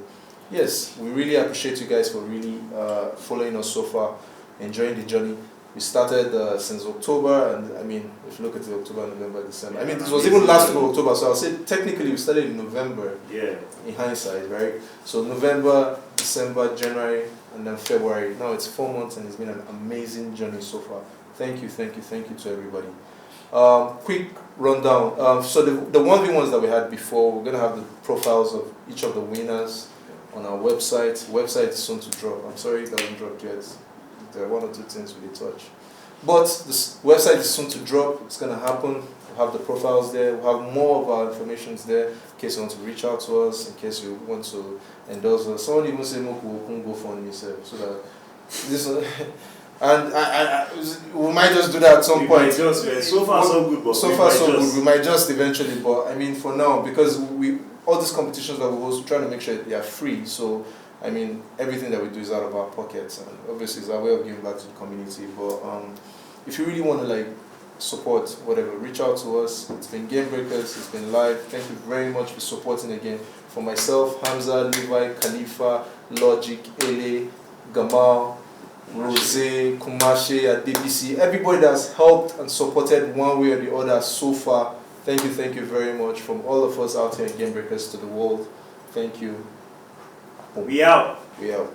yes, we really appreciate you guys for really following us so far, enjoying the journey. We started since October, and I mean, if you look at the October, November, December, I mean, this was even last week of October, so I'll say technically we started in November, Yeah. in hindsight, right? So November, December, January, and then February. Now it's 4 months, and it's been an amazing journey so far. Thank you to everybody. Quick rundown. So the 1v1s that we had before, we're going to have the profiles of each of the winners on our website. Website is soon to drop. I'm sorry it hasn't dropped yet. There are one or two things we did touch. But this website is soon to drop. It's going to happen. We'll have the profiles there. We'll have more of our information there in case you want to reach out to us, in case you want to endorse us. Someone even said, "Moku will go fund me, so that this." And we might just do that at some point. So far so good, but so far so good. We might just eventually, but I mean for now, because all these competitions that we host, we're trying to make sure they are free. So I mean everything that we do is out of our pockets, and obviously it's our way of giving back to the community. But if you really want to like support whatever, reach out to us. It's been Game Breakers, it's been live. Thank you very much for supporting again. For myself, Hamza, Levi, Khalifa, Logic, Ele, Gamal, Rose, Kumashe, DBC, everybody that's helped and supported one way or the other so far. Thank you very much from all of us out here in Game Breakers to the world. Thank you. We out. We out.